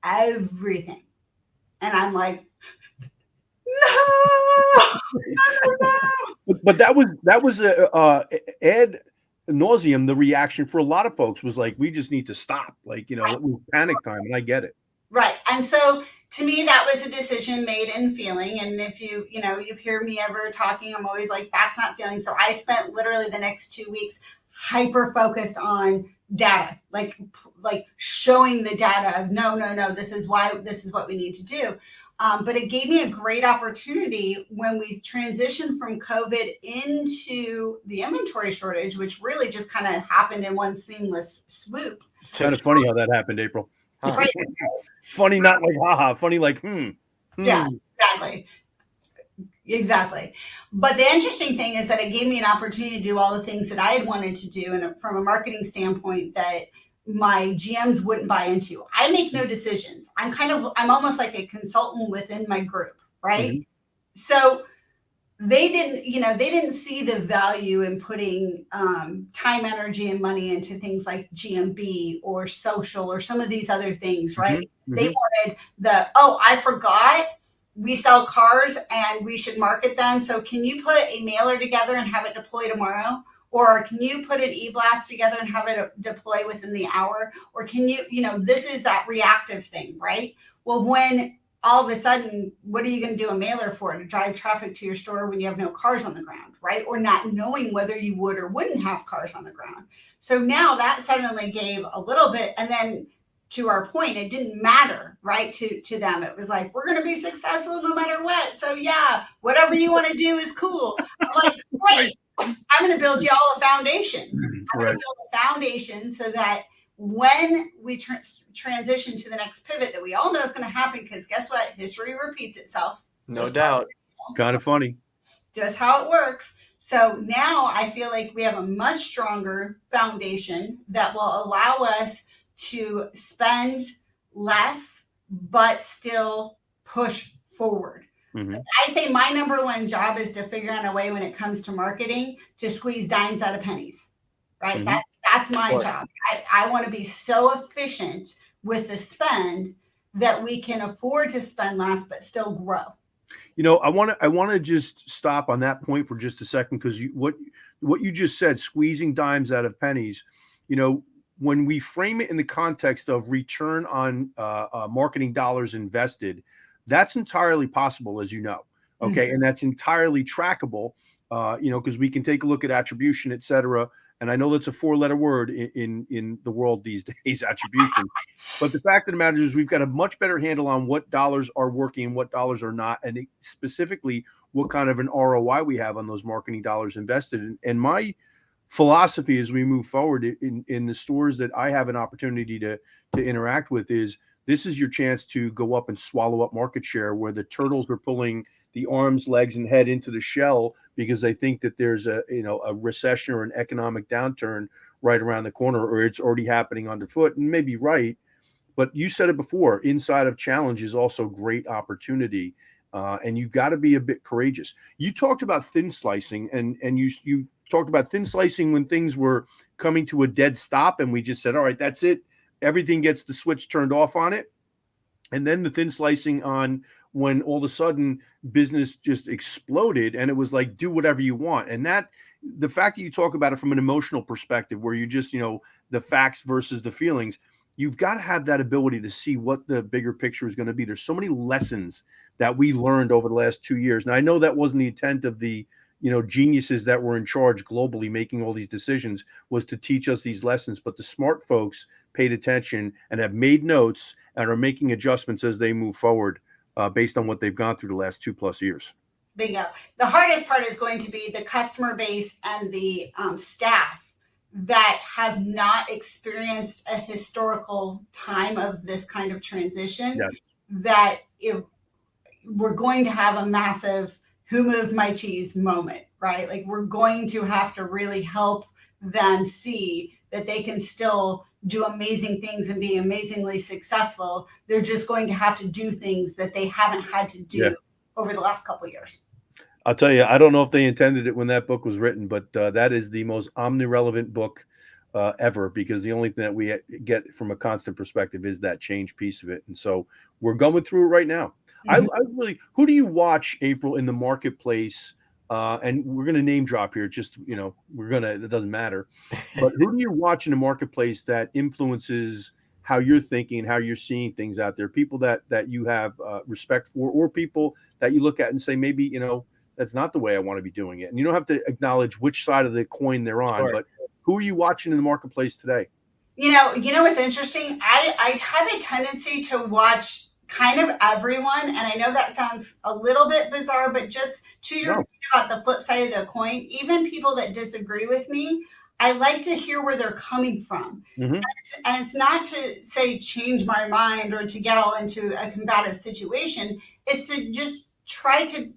C: And I'm like, no.
A: But that was ad nauseum. The reaction for a lot of folks was like, we just need to stop. Like, it was panic time, and I get it.
C: Right. And so to me, that was a decision made in feeling. And if you hear me ever talking, I'm always like, facts, not feelings. So I spent literally the next 2 weeks hyper focused on data, like showing the data of no, this is what we need to do. But it gave me a great opportunity when we transitioned from COVID into the inventory shortage, which really just kind of happened in one seamless swoop.
A: Kind of funny how that happened, April.
C: Right.
A: Funny, not like haha. Funny, like
C: Yeah, exactly. But the interesting thing is that it gave me an opportunity to do all the things that I had wanted to do, and from a marketing standpoint that my GMs wouldn't buy into. I make no decisions. I'm almost like a consultant within my group, right? Mm-hmm. So they didn't see the value in putting time, energy, and money into things like GMB or social or some of these other things, right? Mm-hmm. They wanted I forgot we sell cars and we should market them. So can you put a mailer together and have it deploy tomorrow? Or can you put an e-blast together and have it deploy within the hour? Or can you, this is that reactive thing, right? Well, when all of a sudden, what are you going to do a mailer for? To drive traffic to your store when you have no cars on the ground, right? Or not knowing whether you would or wouldn't have cars on the ground. So now that suddenly gave a little bit, and then to our point, it didn't matter, right? To them, it was like, we're going to be successful no matter what. So yeah, whatever you want to do is cool. I'm like, great. I'm going to build you all a foundation. I'm going to build a foundation so that when we transition to the next pivot that we all know is going to happen, because guess what? History repeats itself.
B: No doubt.
A: Kind of funny.
C: Just how it works. So now I feel like we have a much stronger foundation that will allow us to spend less, but still push forward. Mm-hmm. I say my number one job is to figure out a way when it comes to marketing to squeeze dimes out of pennies, right? Mm-hmm. That's my job. I want to be so efficient with the spend that we can afford to spend less, but still grow.
A: I want to just stop on that point for just a second, because what you just said, squeezing dimes out of pennies, when we frame it in the context of return on marketing dollars invested, that's entirely possible, as you know. Okay, and that's entirely trackable, because we can take a look at attribution, et cetera. And I know that's a 4-letter word in the world these days, attribution. But the fact of the matter is, we've got a much better handle on what dollars are working and what dollars are not, and specifically what kind of an ROI we have on those marketing dollars invested. And my philosophy as we move forward in the stores that I have an opportunity to interact with is, this is your chance to go up and swallow up market share, where the turtles are pulling the arms, legs, and head into the shell because they think that there's a recession or an economic downturn right around the corner, or it's already happening underfoot. And maybe right, but you said it before, inside of challenge is also great opportunity, and you've got to be a bit courageous. You talked about thin slicing, and you talked about thin slicing when things were coming to a dead stop, and we just said, all right, that's it. Everything gets the switch turned off on it. And then the thin slicing on when all of a sudden business just exploded, and it was like, do whatever you want. And that, the fact that you talk about it from an emotional perspective, where you just, the facts versus the feelings, you've got to have that ability to see what the bigger picture is going to be. There's so many lessons that we learned over the last 2 years. Now, I know that wasn't the intent of the geniuses that were in charge globally making all these decisions, was to teach us these lessons, but the smart folks paid attention and have made notes and are making adjustments as they move forward, based on what they've gone through the last 2+ years.
C: Bingo. The hardest part is going to be the customer base and the staff that have not experienced a historical time of this kind of transition.
A: Yeah.
C: That if we're going to have a massive who moved my cheese moment, right? Like, we're going to have to really help them see that they can still do amazing things and be amazingly successful. They're just going to have to do things that they haven't had to do over the last couple of years.
A: I'll tell you, I don't know if they intended it when that book was written, but that is the most omnirelevant book ever, because the only thing that we get from a constant perspective is that change piece of it. And so we're going through it right now. I really, who do you watch, April, in the marketplace? And we're going to name drop here. Just, it doesn't matter. But who do you watch in the marketplace that influences how you're thinking and how you're seeing things out there? People that you have respect for, or people that you look at and say, maybe, that's not the way I want to be doing it. And you don't have to acknowledge which side of the coin they're on,
B: Sure.
A: but who are you watching in the marketplace today?
C: You know what's interesting? I have a tendency to watch kind of everyone, and I know that sounds a little bit bizarre, but just to your point about the flip side of the coin, even people that disagree with me, I like to hear where they're coming from.
A: Mm-hmm.
C: And it's not to say change my mind or to get all into a combative situation. It's to just try to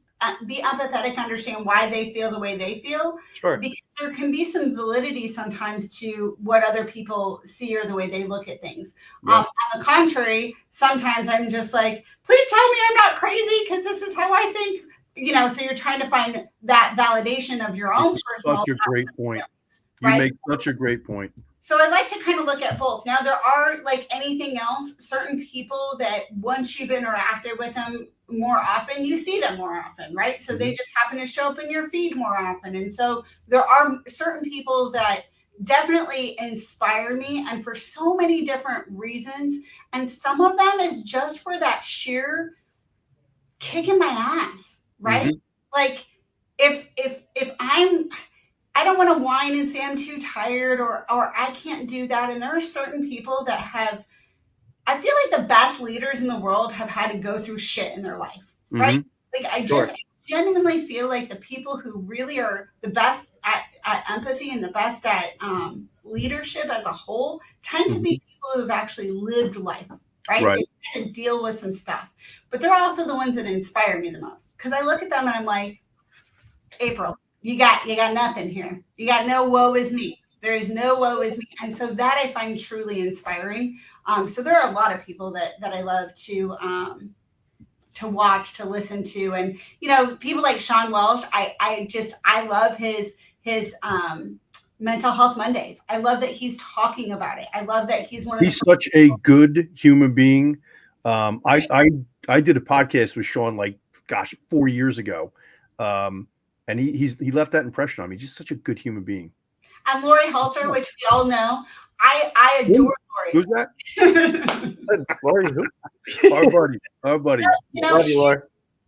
C: be empathetic, understand why they feel the way they feel.
B: Sure.
C: Because there can be some validity sometimes to what other people see or the way they look at things.
A: Yeah.
C: On the contrary, sometimes I'm just like, please tell me I'm not crazy, because this is how I think. So you're trying to find that validation of your own personal.
A: Such a great point.
C: Right?
A: You make such a great point.
C: So I like to kind of look at both. Now, there are, like anything else, certain people that once you've interacted with them more often, you see them more often, right? So they just happen to show up in your feed more often. And so there are certain people that definitely inspire me, and for so many different reasons. And some of them is just for that sheer kicking my ass, right? Mm-hmm. Like if I don't want to whine and say I'm too tired or I can't do that. And there are certain people that have, I feel like the best leaders in the world have had to go through shit in their life, right? Mm-hmm. Like I just genuinely feel like the people who really are the best at empathy and the best at leadership as a whole tend to be people who have actually lived life, right? They had to deal with some stuff. But they're also the ones that inspire me the most, because I look at them and I'm like, April, you got nothing here. You got no woe is me. There is no woe is me. And so that I find truly inspiring. So there are a lot of people that I love to watch, to listen to. And, people like Sean Welsh, I love his Mental Health Mondays. I love that he's talking about it. I love that he's
A: such a good human being. I did a podcast with Sean like gosh, 4 years ago. And he left that impression on me. He's just such a good human being.
C: And Lori Halter, which we all know, I adore Lori.
A: Who's that?
B: Lori, who?
A: Our buddy.
C: You know,
B: Love you, Lori.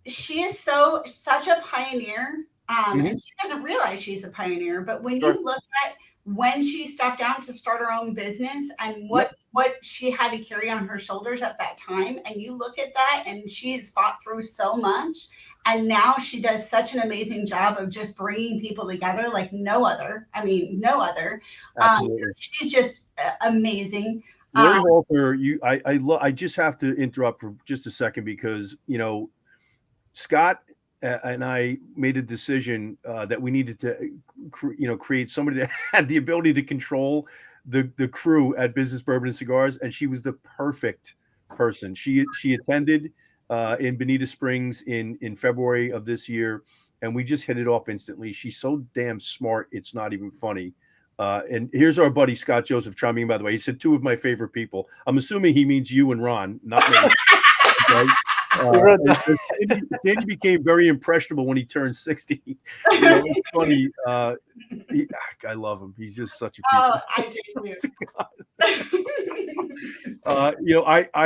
C: she is such a pioneer. And she doesn't realize she's a pioneer, but when you look at when she stepped down to start her own business and what she had to carry on her shoulders at that time, and you look at that, and she's fought through so much, and now she does such an amazing job of just bringing people together like no other. I mean, no other. So she's just amazing.
A: Lori Walter, I just have to interrupt for just a second because, you know, Scott and I made a decision that we needed to, create somebody that had the ability to control the crew at Business Bourbon and Cigars, and she was the perfect person. She attended in Bonita Springs in February of this year, and we just hit it off instantly. She's so damn smart, it's not even funny. And here's our buddy Scott Joseph chiming in, by the way. He said 2 of my favorite people. I'm assuming he means you and Ron, not me. Okay? Sandy became very impressionable when he turned 60. It's funny. I love him. He's just such a piece.
C: Oh, I do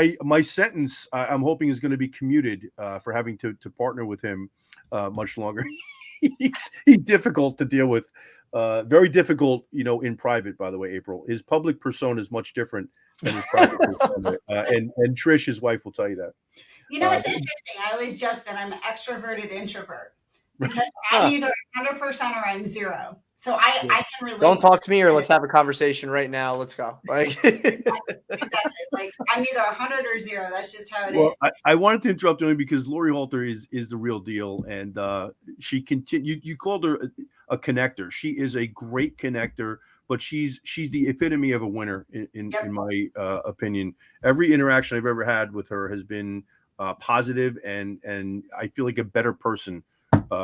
A: too. My sentence I'm hoping is going to be commuted for having to partner with him much longer. He's difficult to deal with. Very difficult, in private, by the way, April. His public persona is much different than his private persona. And Trish, his wife, will tell you that.
C: It's interesting. I always joke that I'm an extroverted introvert because I'm either 100% or I'm 0. So I can relate.
B: Don't talk to me, or let's have a conversation right now. Let's go.
C: Exactly. Like I'm either 100 or 0. That's just how it is.
A: I wanted to interrupt only because Lori Halter is the real deal, and she continued. You called her a connector. She is a great connector, but she's the epitome of a winner in my opinion. Every interaction I've ever had with her has been positive, and I feel like a better person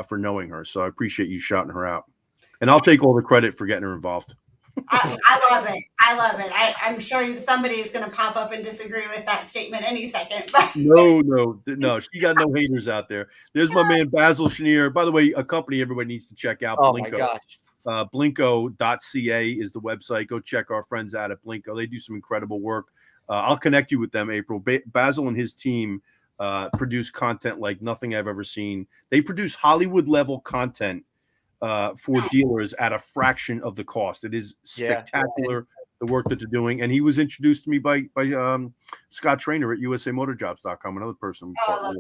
A: for knowing her. So I appreciate you shouting her out, and I'll take all the credit for getting her involved.
C: I love it. I'm sure somebody is going to pop up and disagree with that statement any second. But
A: No. She got no haters out there. There's my man Basil Chenier. By the way, a company everybody needs to check out.
B: Oh
A: Blinko.
B: my gosh.
A: Blinko.ca is the website. Go check our friends out at Blinko. They do some incredible work. I'll connect you with them, April. Basil and his team produce content like nothing I've ever seen. They produce Hollywood level content for dealers at a fraction of the cost. It is spectacular, the work that they're doing. And he was introduced to me by Scott Trainer at USAMotorJobs.com, another person.
C: I love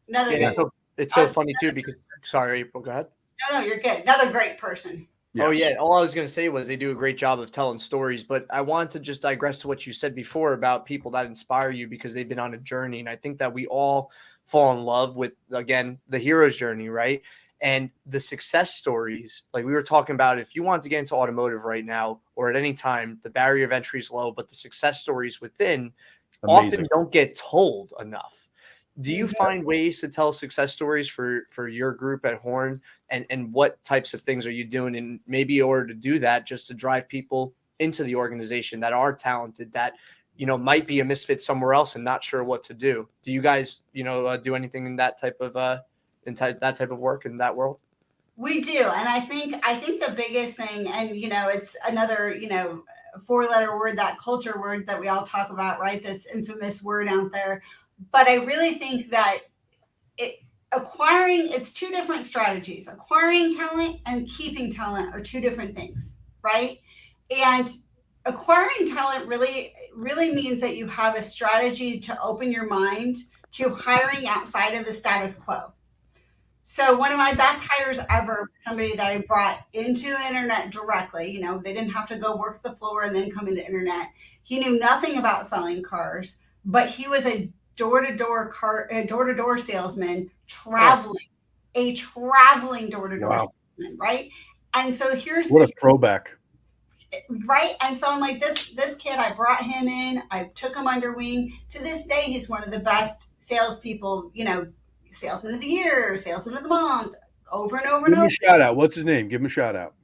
C: that.
B: It's so funny too because sorry, April, go ahead.
C: No, you're good. Another great person.
B: Yes. Oh yeah. All I was going to say was they do a great job of telling stories, but I wanted to just digress to what you said before about people that inspire you because they've been on a journey. And I think that we all fall in love with, again, the hero's journey, right? And the success stories, like we were talking about, if you want to get into automotive right now or at any time, the barrier of entry is low, but the success stories within often don't get told enough. Do you find ways to tell success stories for your group at Horne, and what types of things are you doing? And maybe in order to do that, just to drive people into the organization that are talented, that, might be a misfit somewhere else and not sure what to do. Do you guys, do anything in that type of that type of work in that world?
C: We do. And I think the biggest thing, and, it's another, 4-letter word, that culture word that we all talk about, right? This infamous word out there. But I really think that it's 2 different strategies. Acquiring talent and keeping talent are 2 different things, right? And acquiring talent really means that you have a strategy to open your mind to hiring outside of the status quo. So one of my best hires ever, somebody that I brought into internet directly, they didn't have to go work the floor and then come into internet. He knew nothing about selling cars, but he was a door-to-door salesman traveling door-to-door salesman, right? And so
A: what a throwback.
C: Right. And so I'm like, this kid, I brought him in, I took him under wing. To this day, he's one of the best salespeople, salesman of the year, salesman of the month, over and over and over.
A: Give him a shout out. What's his name? Give him a shout out.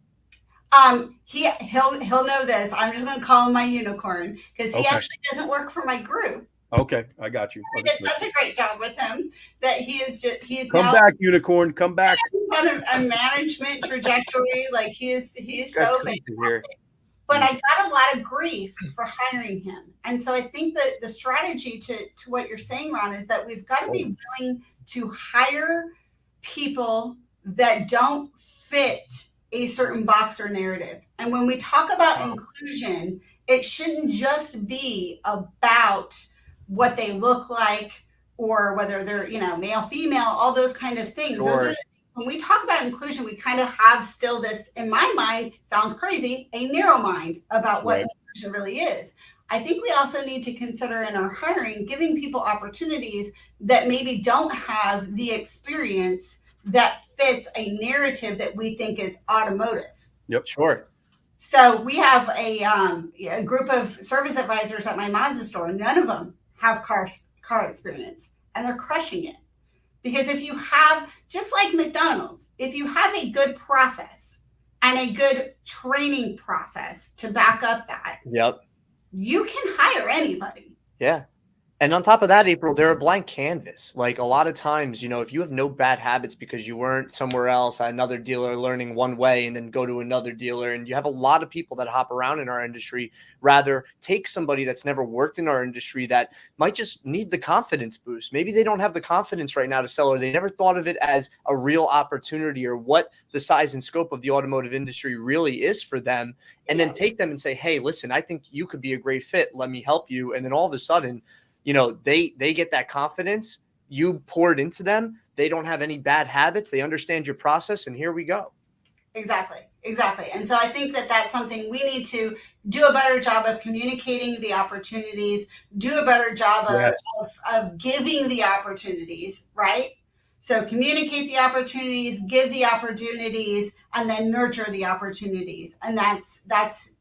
C: He'll know this. I'm just going to call him my unicorn because he actually doesn't work for my group.
A: Okay, I got you.
C: We did such a great job with him that he's
A: Come
C: now
A: back, unicorn. Come back.
C: on a management trajectory. Like he's
B: That's
C: so
B: great to
C: fantastic.
B: hear.
C: But I got a lot of grief for hiring him. And so I think that the strategy to what you're saying, Ron, is that we've got to be willing to hire people that don't fit a certain box or narrative. And when we talk about inclusion, it shouldn't just be about what they look like or whether they're, male, female, all those kind of things.
B: Sure.
C: Those are, when we talk about inclusion, we kind of have still this, in my mind, sounds crazy, a narrow mind about what inclusion really is. I think we also need to consider in our hiring, giving people opportunities that maybe don't have the experience that fits a narrative that we think is automotive.
A: Yep.
B: Sure.
C: So we have a group of service advisors at my Mazda store. None of them have car experience, and they're crushing it. Because if you have, just like McDonald's, if you have a good process and a good training process to back up that, you can hire anybody.
B: Yeah. And on top of that, April, they're a blank canvas. Like a lot of times, if you have no bad habits because you weren't somewhere else at another dealer learning one way and then go to another dealer, and you have a lot of people that hop around in our industry, rather take somebody that's never worked in our industry that might just need the confidence boost. Maybe they don't have the confidence right now to sell, or they never thought of it as a real opportunity or what the size and scope of the automotive industry really is for them. And then take them and say, hey, listen, I think you could be a great fit. Let me help you. And then all of a sudden, they get that confidence. You pour it into them. They don't have any bad habits. They understand your process, and here we go.
C: Exactly. And so I think that that's something we need to do a better job of communicating the opportunities, do a better job of giving the opportunities, right? So communicate the opportunities, give the opportunities, and then nurture the opportunities. And that's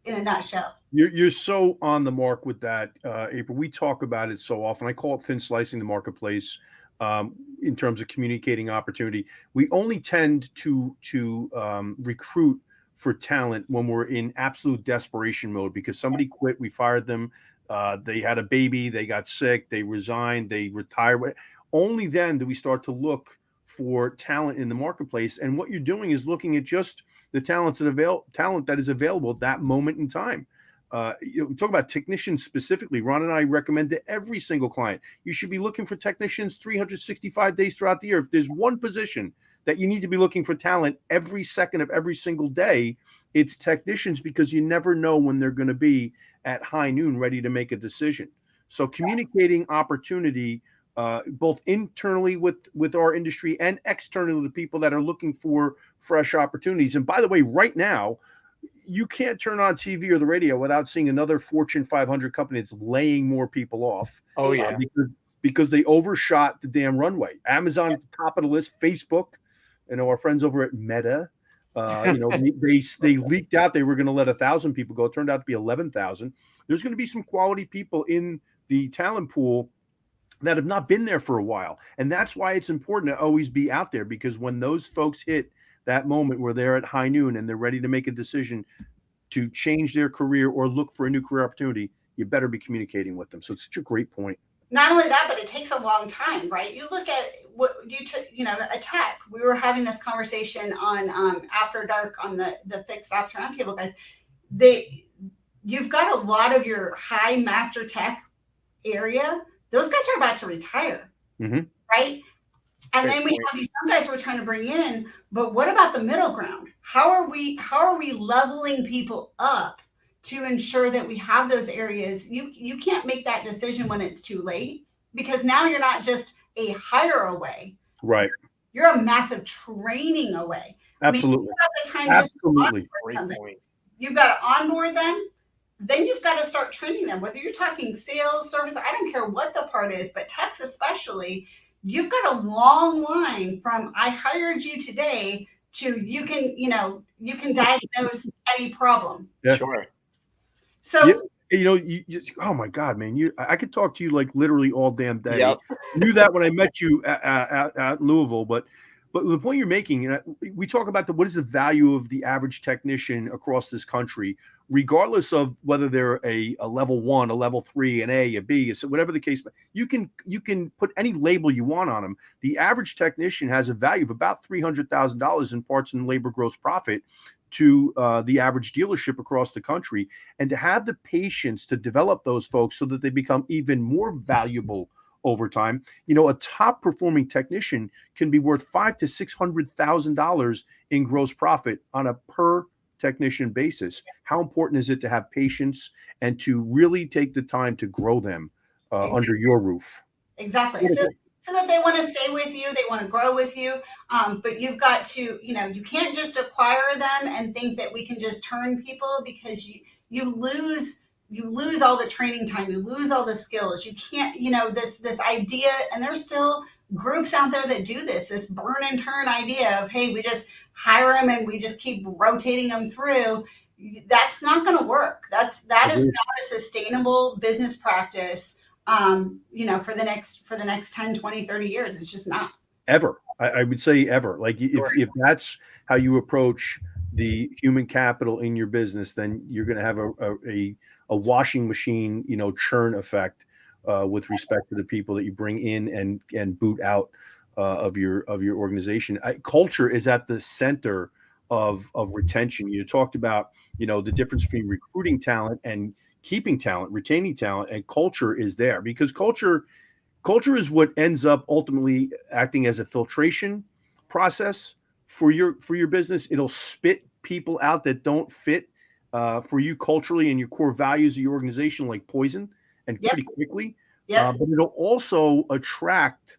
C: in a nutshell.
A: You're so on the mark with that, April. We talk about it so often. I call it thin slicing the marketplace in terms of communicating opportunity. We only tend to recruit for talent when we're in absolute desperation mode because somebody quit, we fired them, they had a baby, they got sick, they resigned, they retired. Only then do we start to look for talent in the marketplace. And what you're doing is looking at just the talent that is available at that moment in time. We talk about technicians specifically. Ron and I recommend to every single client, you should be looking for technicians 365 days throughout the year. If there's one position that you need to be looking for talent every second of every single day, it's technicians, because you never know when they're going to be at high noon ready to make a decision. So communicating opportunity both internally with our industry and externally with the people that are looking for fresh opportunities. And by the way, right now, you can't turn on TV or the radio without seeing another Fortune 500 company that's laying more people off.
B: Oh, yeah.
A: Because they overshot the damn runway. Amazon at the top of the list, Facebook, our friends over at Meta, they leaked out they were going to let 1,000 people go. It turned out to be 11,000. There's going to be some quality people in the talent pool that have not been there for a while. And that's why it's important to always be out there, because when those folks hit that moment where they're at high noon and they're ready to make a decision to change their career or look for a new career opportunity, you better be communicating with them. So it's such a great point.
C: Not only that, but it takes a long time, right? You look at what a tech. We were having this conversation on After Dark on the Fixed Ops Roundtable, guys. You've got a lot of your high master tech area. Those guys are about to retire, right? And then we have these some guys we're trying to bring in, but what about the middle ground? How are we leveling people up to ensure that we have those areas? You can't make that decision when it's too late, because now you're not just a hire away.
A: Right.
C: You're a massive training away.
A: Absolutely.
C: You've got to onboard them. Then you've got to start training them, whether you're talking sales, service, I don't care what the part is, but techs especially, you've got a long line from I hired you today to you can diagnose any problem.
A: Yeah.
B: Sure.
C: So,
A: you oh my God, man, I could talk to you like literally all damn day.
B: Yep.
A: Knew that when I met you at Louisville, but the point you're making, we talk about what is the value of the average technician across this country. regardless of whether they're a level 1, a level 3, an A, a B, so whatever the case, you can put any label you want on them. The average technician has a value of about $300,000 in parts and labor gross profit to the average dealership across the country. And to have the patience to develop those folks so that they become even more valuable over time. A top performing technician can be worth $500,000 to $600,000 in gross profit on a per technician basis. How important is it to have patience and to really take the time to grow them under your roof?
C: Exactly. So that they want to stay with you, they want to grow with you. But you've got to, you can't just acquire them and think that we can just turn people, because you lose all the training time, you lose all the skills. You can't, this idea, and there's still groups out there that do this burn and turn idea of, hey, we just hire them and we just keep rotating them through. That's not going to work. That is not a sustainable business practice. For the next 10, 20, 30 years. It's just not.
A: Ever. I would say ever. Like if that's how you approach the human capital in your business, then you're going to have a washing machine, churn effect with respect to the people that you bring in and boot out of your organization. Culture is at the center of retention. You talked about, the difference between recruiting talent and keeping talent, retaining talent, and culture is there, because culture is what ends up ultimately acting as a filtration process for your business. It'll spit people out that don't fit for you culturally and your core values of your organization like poison, and pretty quickly. But it'll also attract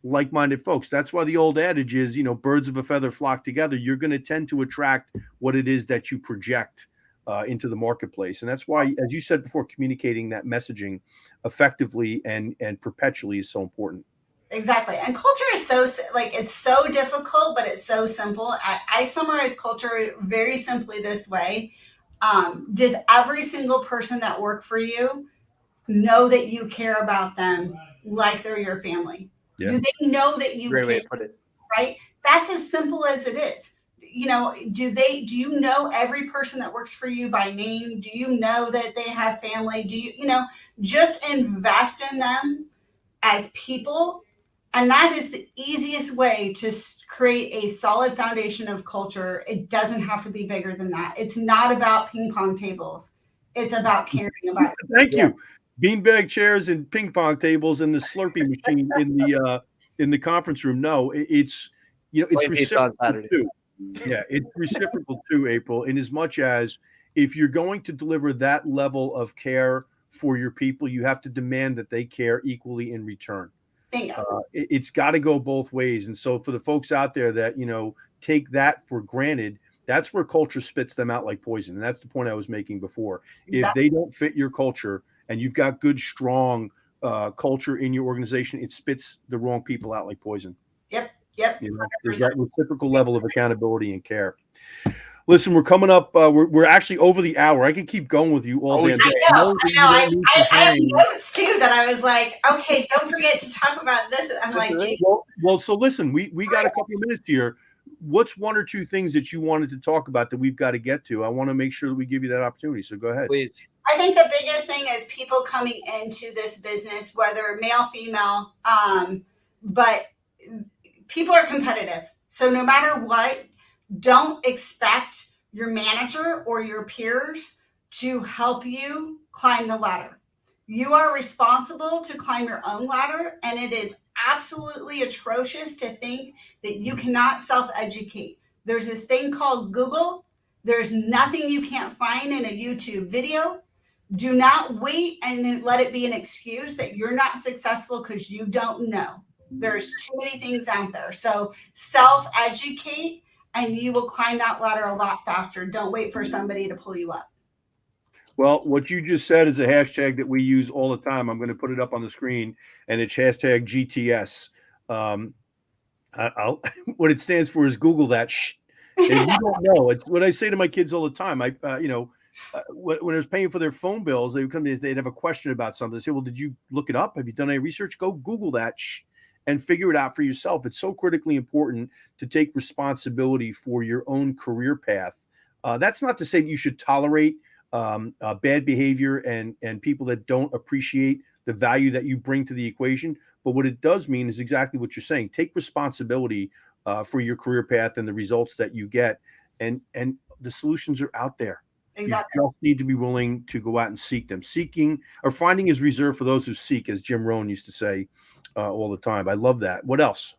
A: like-minded folks. That's why the old adage is, birds of a feather flock together. You're going to tend to attract what it is that you project into the marketplace. And that's why, as you said before, communicating that messaging effectively and perpetually is so important.
C: Exactly. And culture is it's so difficult, but it's so simple. I summarize culture very simply this way. Does every single person that work for you know that you care about them like they're your family?
A: Yeah.
C: Do they know that you
B: Great
C: care?
B: way to put it.
C: Right? That's as simple as it is. Do you know every person that works for you by name? Do you know that they have family? Do you just invest in them as people? And that is the easiest way to create a solid foundation of culture. It doesn't have to be bigger than that. It's not about ping pong tables. It's about caring about.
A: Thank you. Beanbag chairs and ping pong tables and the Slurpee machine in the conference room. No, it's reciprocal too. Yeah, it's reciprocal too, April, in as much as if you're going to deliver that level of care for your people, you have to demand that they care equally in return. It's got to go both ways. And so for the folks out there that, take that for granted, that's where culture spits them out like poison. And that's the point I was making before. If they don't fit your culture and you've got good, strong culture in your organization, it spits the wrong people out like poison.
C: Yep.
A: There's that reciprocal level of accountability and care. Listen, we're coming up. We're actually over the hour. I could keep going with you all day.
C: I know. I have notes too that I was like, okay, don't forget to talk about this. I'm like, geez.
A: Well, so listen, we got a couple of minutes here. What's one or two things that you wanted to talk about that we've got to get to? I want to make sure that we give you that opportunity. So go ahead.
B: Please.
C: I think the biggest thing is people coming into this business, whether male, female, but people are competitive. So no matter what, don't expect your manager or your peers to help you climb the ladder. You are responsible to climb your own ladder, and it is absolutely atrocious to think that you cannot self-educate. There's this thing called Google. There's nothing you can't find in a YouTube video. Do not wait and let it be an excuse that you're not successful because you don't know. There's too many things out there. So self-educate, and you will climb that ladder a lot faster. Don't wait for somebody to pull you up.
A: Well, what you just said is a hashtag that we use all the time. I'm going to put it up on the screen, and it's hashtag GTS. What it stands for is Google that. And you don't know. It's what I say to my kids all the time. When I was paying for their phone bills, they would come to me, they'd have a question about something. They say, well, did you look it up? Have you done any research? Go Google that and figure it out for yourself. It's so critically important to take responsibility for your own career path. That's not to say that you should tolerate bad behavior and people that don't appreciate the value that you bring to the equation. But what it does mean is exactly what you're saying. Take responsibility for your career path and the results that you get, and the solutions are out there.
C: Exactly.
A: You just need to be willing to go out and seek them. Seeking or finding is reserved for those who seek, as Jim Rohn used to say all the time. I love that. What else?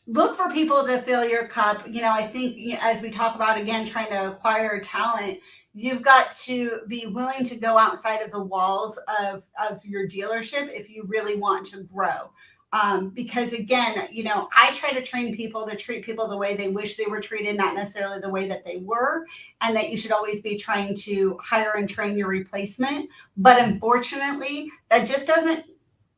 C: Look for people to fill your cup. I think as we talk about, again, trying to acquire talent, you've got to be willing to go outside of the walls of your dealership if you really want to grow. Because again, I try to train people to treat people the way they wish they were treated, not necessarily the way that they were, and that you should always be trying to hire and train your replacement. But unfortunately, that just doesn't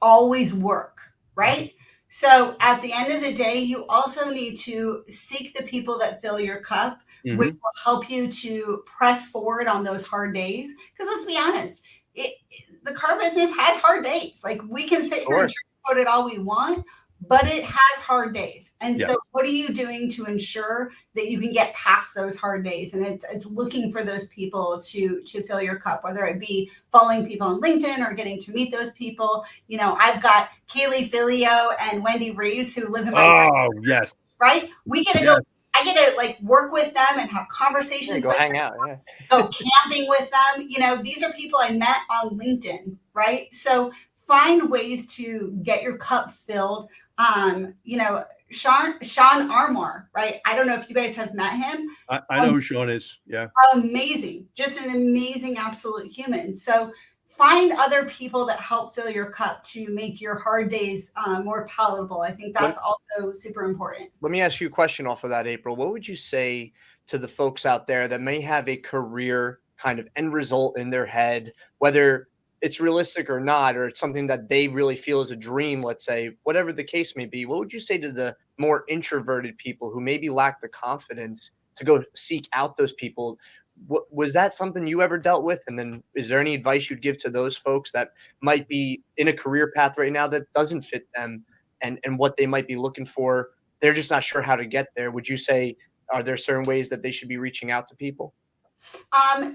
C: always work, right? So at the end of the day, you also need to seek the people that fill your cup, which will help you to press forward on those hard days. Because let's be honest, the car business has hard days. Like, we can sit here and sugarcoat it all we want, but it has hard days. And so what are you doing to ensure that you can get past those hard days? And it's looking for those people to fill your cup, whether it be following people on LinkedIn or getting to meet those people. I've got Kaylee Filio and Wendy Reeves who live in my
A: yes.
C: Right? We get to go. I get to work with them and have conversations.
B: Go hang out. Yeah.
C: Go camping with them. These are people I met on LinkedIn, right? So find ways to get your cup filled. Sean Armour, right? I don't know if you guys have met him.
A: I know who Sean is. Yeah.
C: Amazing. Just an amazing, absolute human. So find other people that help fill your cup to make your hard days more palatable. I think that's also super important.
B: Let me ask you a question off of that, April. What would you say to the folks out there that may have a career kind of end result in their head, whether it's realistic or not, or it's something that they really feel is a dream, let's say, whatever the case may be? What would you say to the more introverted people who maybe lack the confidence to go seek out those people? Was that something you ever dealt with? And then is there any advice you'd give to those folks that might be in a career path right now that doesn't fit them and what they might be looking for? They're just not sure how to get there. Would you say, are there certain ways that they should be reaching out to people?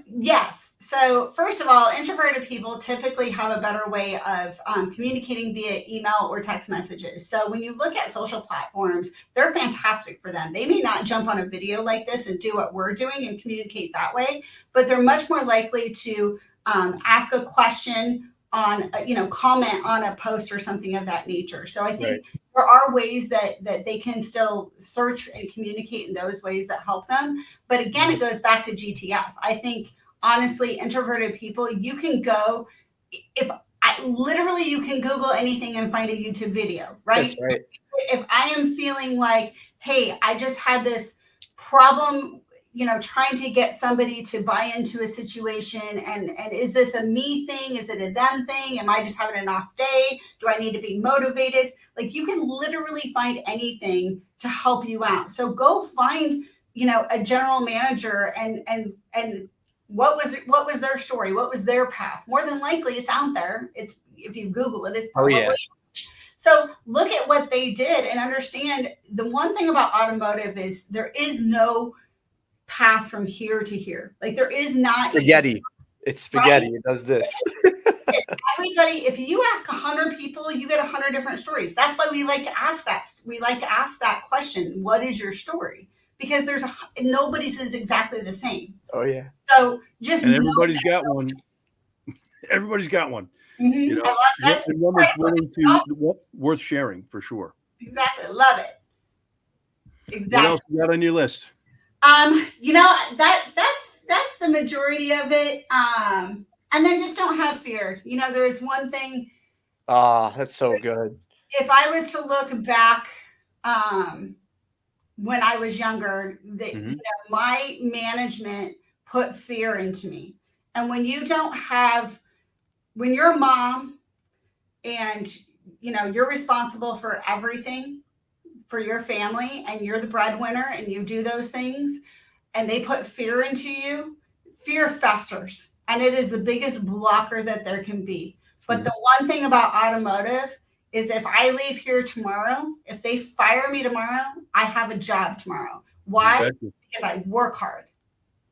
C: Yes. So first of all, introverted people typically have a better way of communicating via email or text messages. So when you look at social platforms, they're fantastic for them. They may not jump on a video like this and do what we're doing and communicate that way, but they're much more likely to ask a question on, comment on a post or something of that nature. So I think there are ways that they can still search and communicate in those ways that help them. But again, it goes back to GTS. I think, honestly, introverted people, you can go, you can Google anything and find a YouTube video, right?
B: That's right.
C: If I am feeling like, hey, I just had this problem, trying to get somebody to buy into a situation, and is this a me thing? Is it a them thing? Am I just having an off day? Do I need to be motivated? Like, you can literally find anything to help you out. So go find, a general manager and what was their story? What was their path? More than likely it's out there. It's, if you Google it, it's probably. So look at what they did and understand the one thing about automotive is there is no path from here to here. Like, there is not
B: spaghetti. It's spaghetti. Right? It does this.
C: Everybody, if you ask 100 people, you get 100 different stories. That's why we like to ask that. We like to ask that question. What is your story? Because nobody's is exactly the same.
B: Oh yeah.
C: So
A: everybody's got one. Everybody's got one.
C: Mm-hmm. I love that.
A: And one that's willing to worth sharing for sure.
C: Exactly. Love it. Exactly.
A: What else you got on your list?
C: That's the majority of it. And then just don't have fear. There is one thing.
B: That's so good.
C: If I was to look back, when I was younger, my management put fear into me. And when you're a mom and, you're responsible for everything for your family and you're the breadwinner and you do those things and they put fear into you, fear festers. And it is the biggest blocker that there can be. But the one thing about automotive is if I leave here tomorrow, if they fire me tomorrow, I have a job tomorrow. Why? Because I work hard,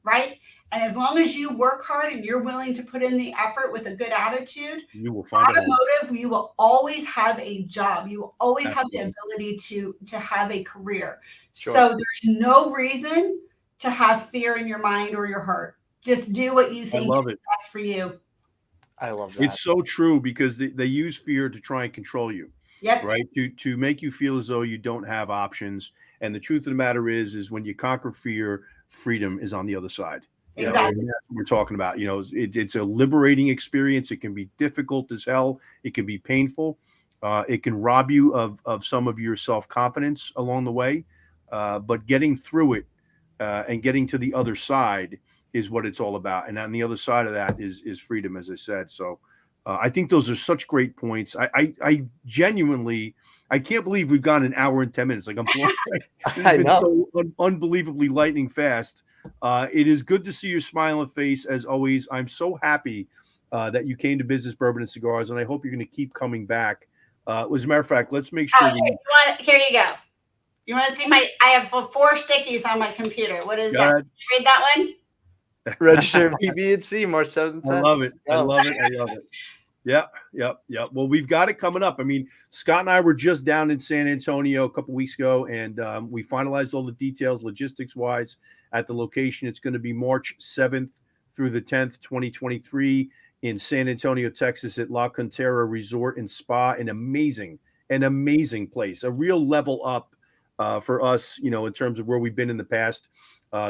C: right? And as long as you work hard and you're willing to put in the effort with a good attitude,
A: You will find a home.
C: automotive, you will always have a job. You will always have the
A: Absolutely.
C: ability to have a career.
B: Sure.
C: So there's no reason to have fear in your mind or your heart. Just do what you
A: I
C: think
A: love
C: is
A: it.
C: best for you.
B: I love that.
A: It's so true because they use fear to try and control you,
C: Yep.
A: right? To make you feel as though you don't have options. And the truth of the matter is when you conquer fear, freedom is on the other side. You know,
C: Exactly.
A: and that's what we're talking about. You know, it's a liberating experience. It can be difficult as hell. It can be painful. It can rob you of some of your self-confidence along the way. But getting through it and getting to the other side is what it's all about. And on the other side of that is freedom, as I said. So I think those are such great points. I genuinely, I can't believe we've gone an hour and 10 minutes. Like I'm blown away. This
B: I
A: has been
B: know.
A: so unbelievably lightning fast. It is good to see your smiling face as always. I'm so happy that you came to Business Bourbon and Cigars, and I hope you're going to keep coming back. As a matter of fact, let's make sure
C: Here you go. You want to see I have 4 stickies on my computer. What is that?
A: God.
C: Read that one?
B: Register PB&C March 7th.
A: I love it. I love it. I love it. Yeah. Well, we've got it coming up. I mean, Scott and I were just down in San Antonio a couple weeks ago, and we finalized all the details logistics-wise at the location. It's going to be March 7th through the 10th, 2023 in San Antonio, Texas at La Cantera Resort and Spa. An amazing place, a real level up for us, you know, in terms of where we've been in the past.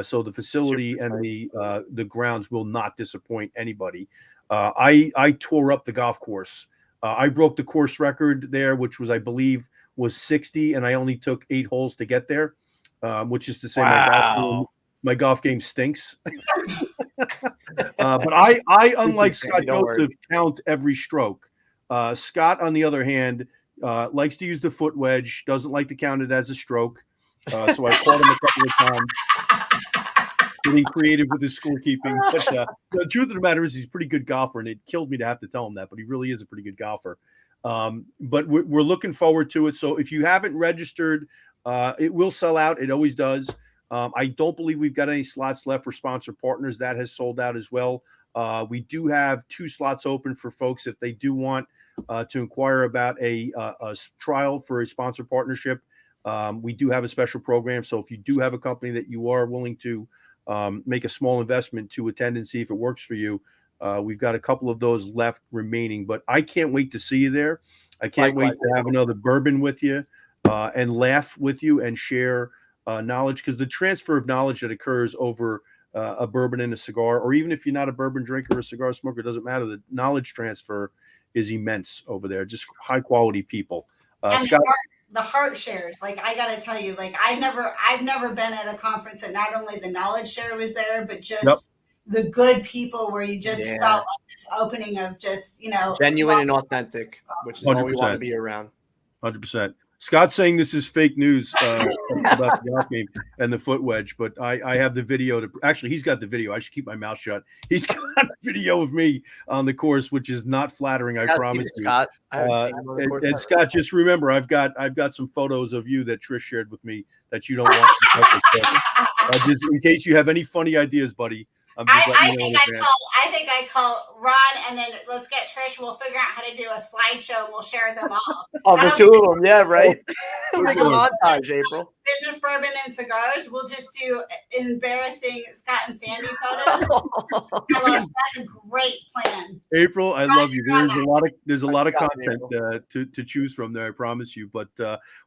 A: So the facility and the grounds will not disappoint anybody. I tore up the golf course. I broke the course record there, which was, I believe, was 60, and I only took 8 holes to get there, which is to say my golf game stinks. But I unlike Scott Joseph, count every stroke. Scott, on the other hand, likes to use the foot wedge, doesn't like to count it as a stroke. So I caught him a couple of times. Getting creative with his scorekeeping. But the truth of the matter is he's a pretty good golfer, and it killed me to have to tell him that, but he really is a pretty good golfer. But we're looking forward to it. So if you haven't registered, it will sell out. It always does. I don't believe we've got any slots left for sponsor partners. That has sold out as well. We do have 2 slots open for folks if they do want to inquire about a trial for a sponsor partnership. We do have a special program. So if you do have a company that you are willing to make a small investment to attend and see if it works for you, we've got a couple of those left remaining. But I can't wait to see you there. I can't wait to have another bourbon with you and laugh with you and share knowledge, because the transfer of knowledge that occurs over a bourbon and a cigar, or even if you're not a bourbon drinker or a cigar smoker, it doesn't matter. The knowledge transfer is immense over there. Just high quality people. Scott,
C: the heart shares. Like, I gotta tell you, like, I've never been at a conference that not only the knowledge share was there, but just the good people where you just felt like this opening of just, you know,
B: genuine and authentic, which is 100%. What we want to be around.
A: 100%. Scott's saying this is fake news about the golf game and the foot wedge, but I have the video to actually, he's got the video. I should keep my mouth shut. He's got a video of me on the course, which is not flattering. I promise you.
B: Scott, and
A: Scott, just remember, I've got some photos of you that Trish shared with me that you don't want. Just in case you have any funny ideas, buddy.
C: I think I call Ron, and then let's get Trish. We'll figure out how to do a slideshow, and we'll share them all.
B: Oh, the 2 of them, yeah, right. Like a montage, April.
C: Business Bourbon and Cigars. We'll just do embarrassing Scott and Sandy photos. That's a great plan.
A: April, I love you. There's a lot of content to choose from there. I promise you. But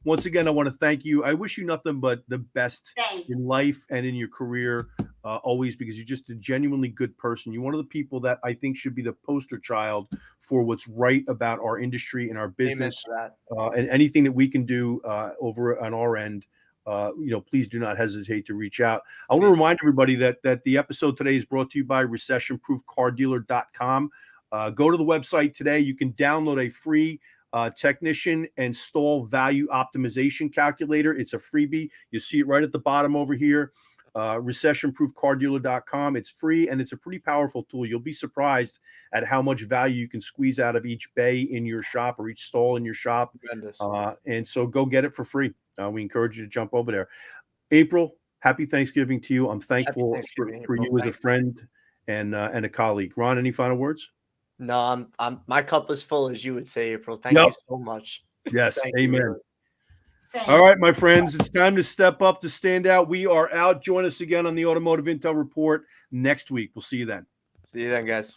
A: once again, I want to thank you. I wish you nothing but the best in life and in your career. Always, because you're just a genuinely good person. You're one of the people that I think should be the poster child for what's right about our industry and our business, and anything that we can do over on our end. Please do not hesitate to reach out. I want to remind everybody that the episode today is brought to you by recessionproofcardealer.com. Go to the website today. You can download a free technician and stall value optimization calculator. It's a freebie. You see it right at the bottom over here. Recessionproofcardealer.com. It's free, and it's a pretty powerful tool. You'll be surprised at how much value you can squeeze out of each bay in your shop or each stall in your shop. And so go get it for free. We encourage you to jump over there. April, Happy Thanksgiving to you. I'm thankful
B: Thanksgiving,
A: for
B: April.
A: you as a
B: Thank you.
A: friend and a colleague. Ron, any final words?
B: No, I'm my cup is full, as you would say, April. Thank you so much.
A: Yes.
B: Thank you,
A: Amen.
B: really.
C: Same.
A: All right, my friends, it's time to step up, to stand out. We are out. Join us again on the Automotive Intel Report next week. We'll see you then.
B: See you then, guys.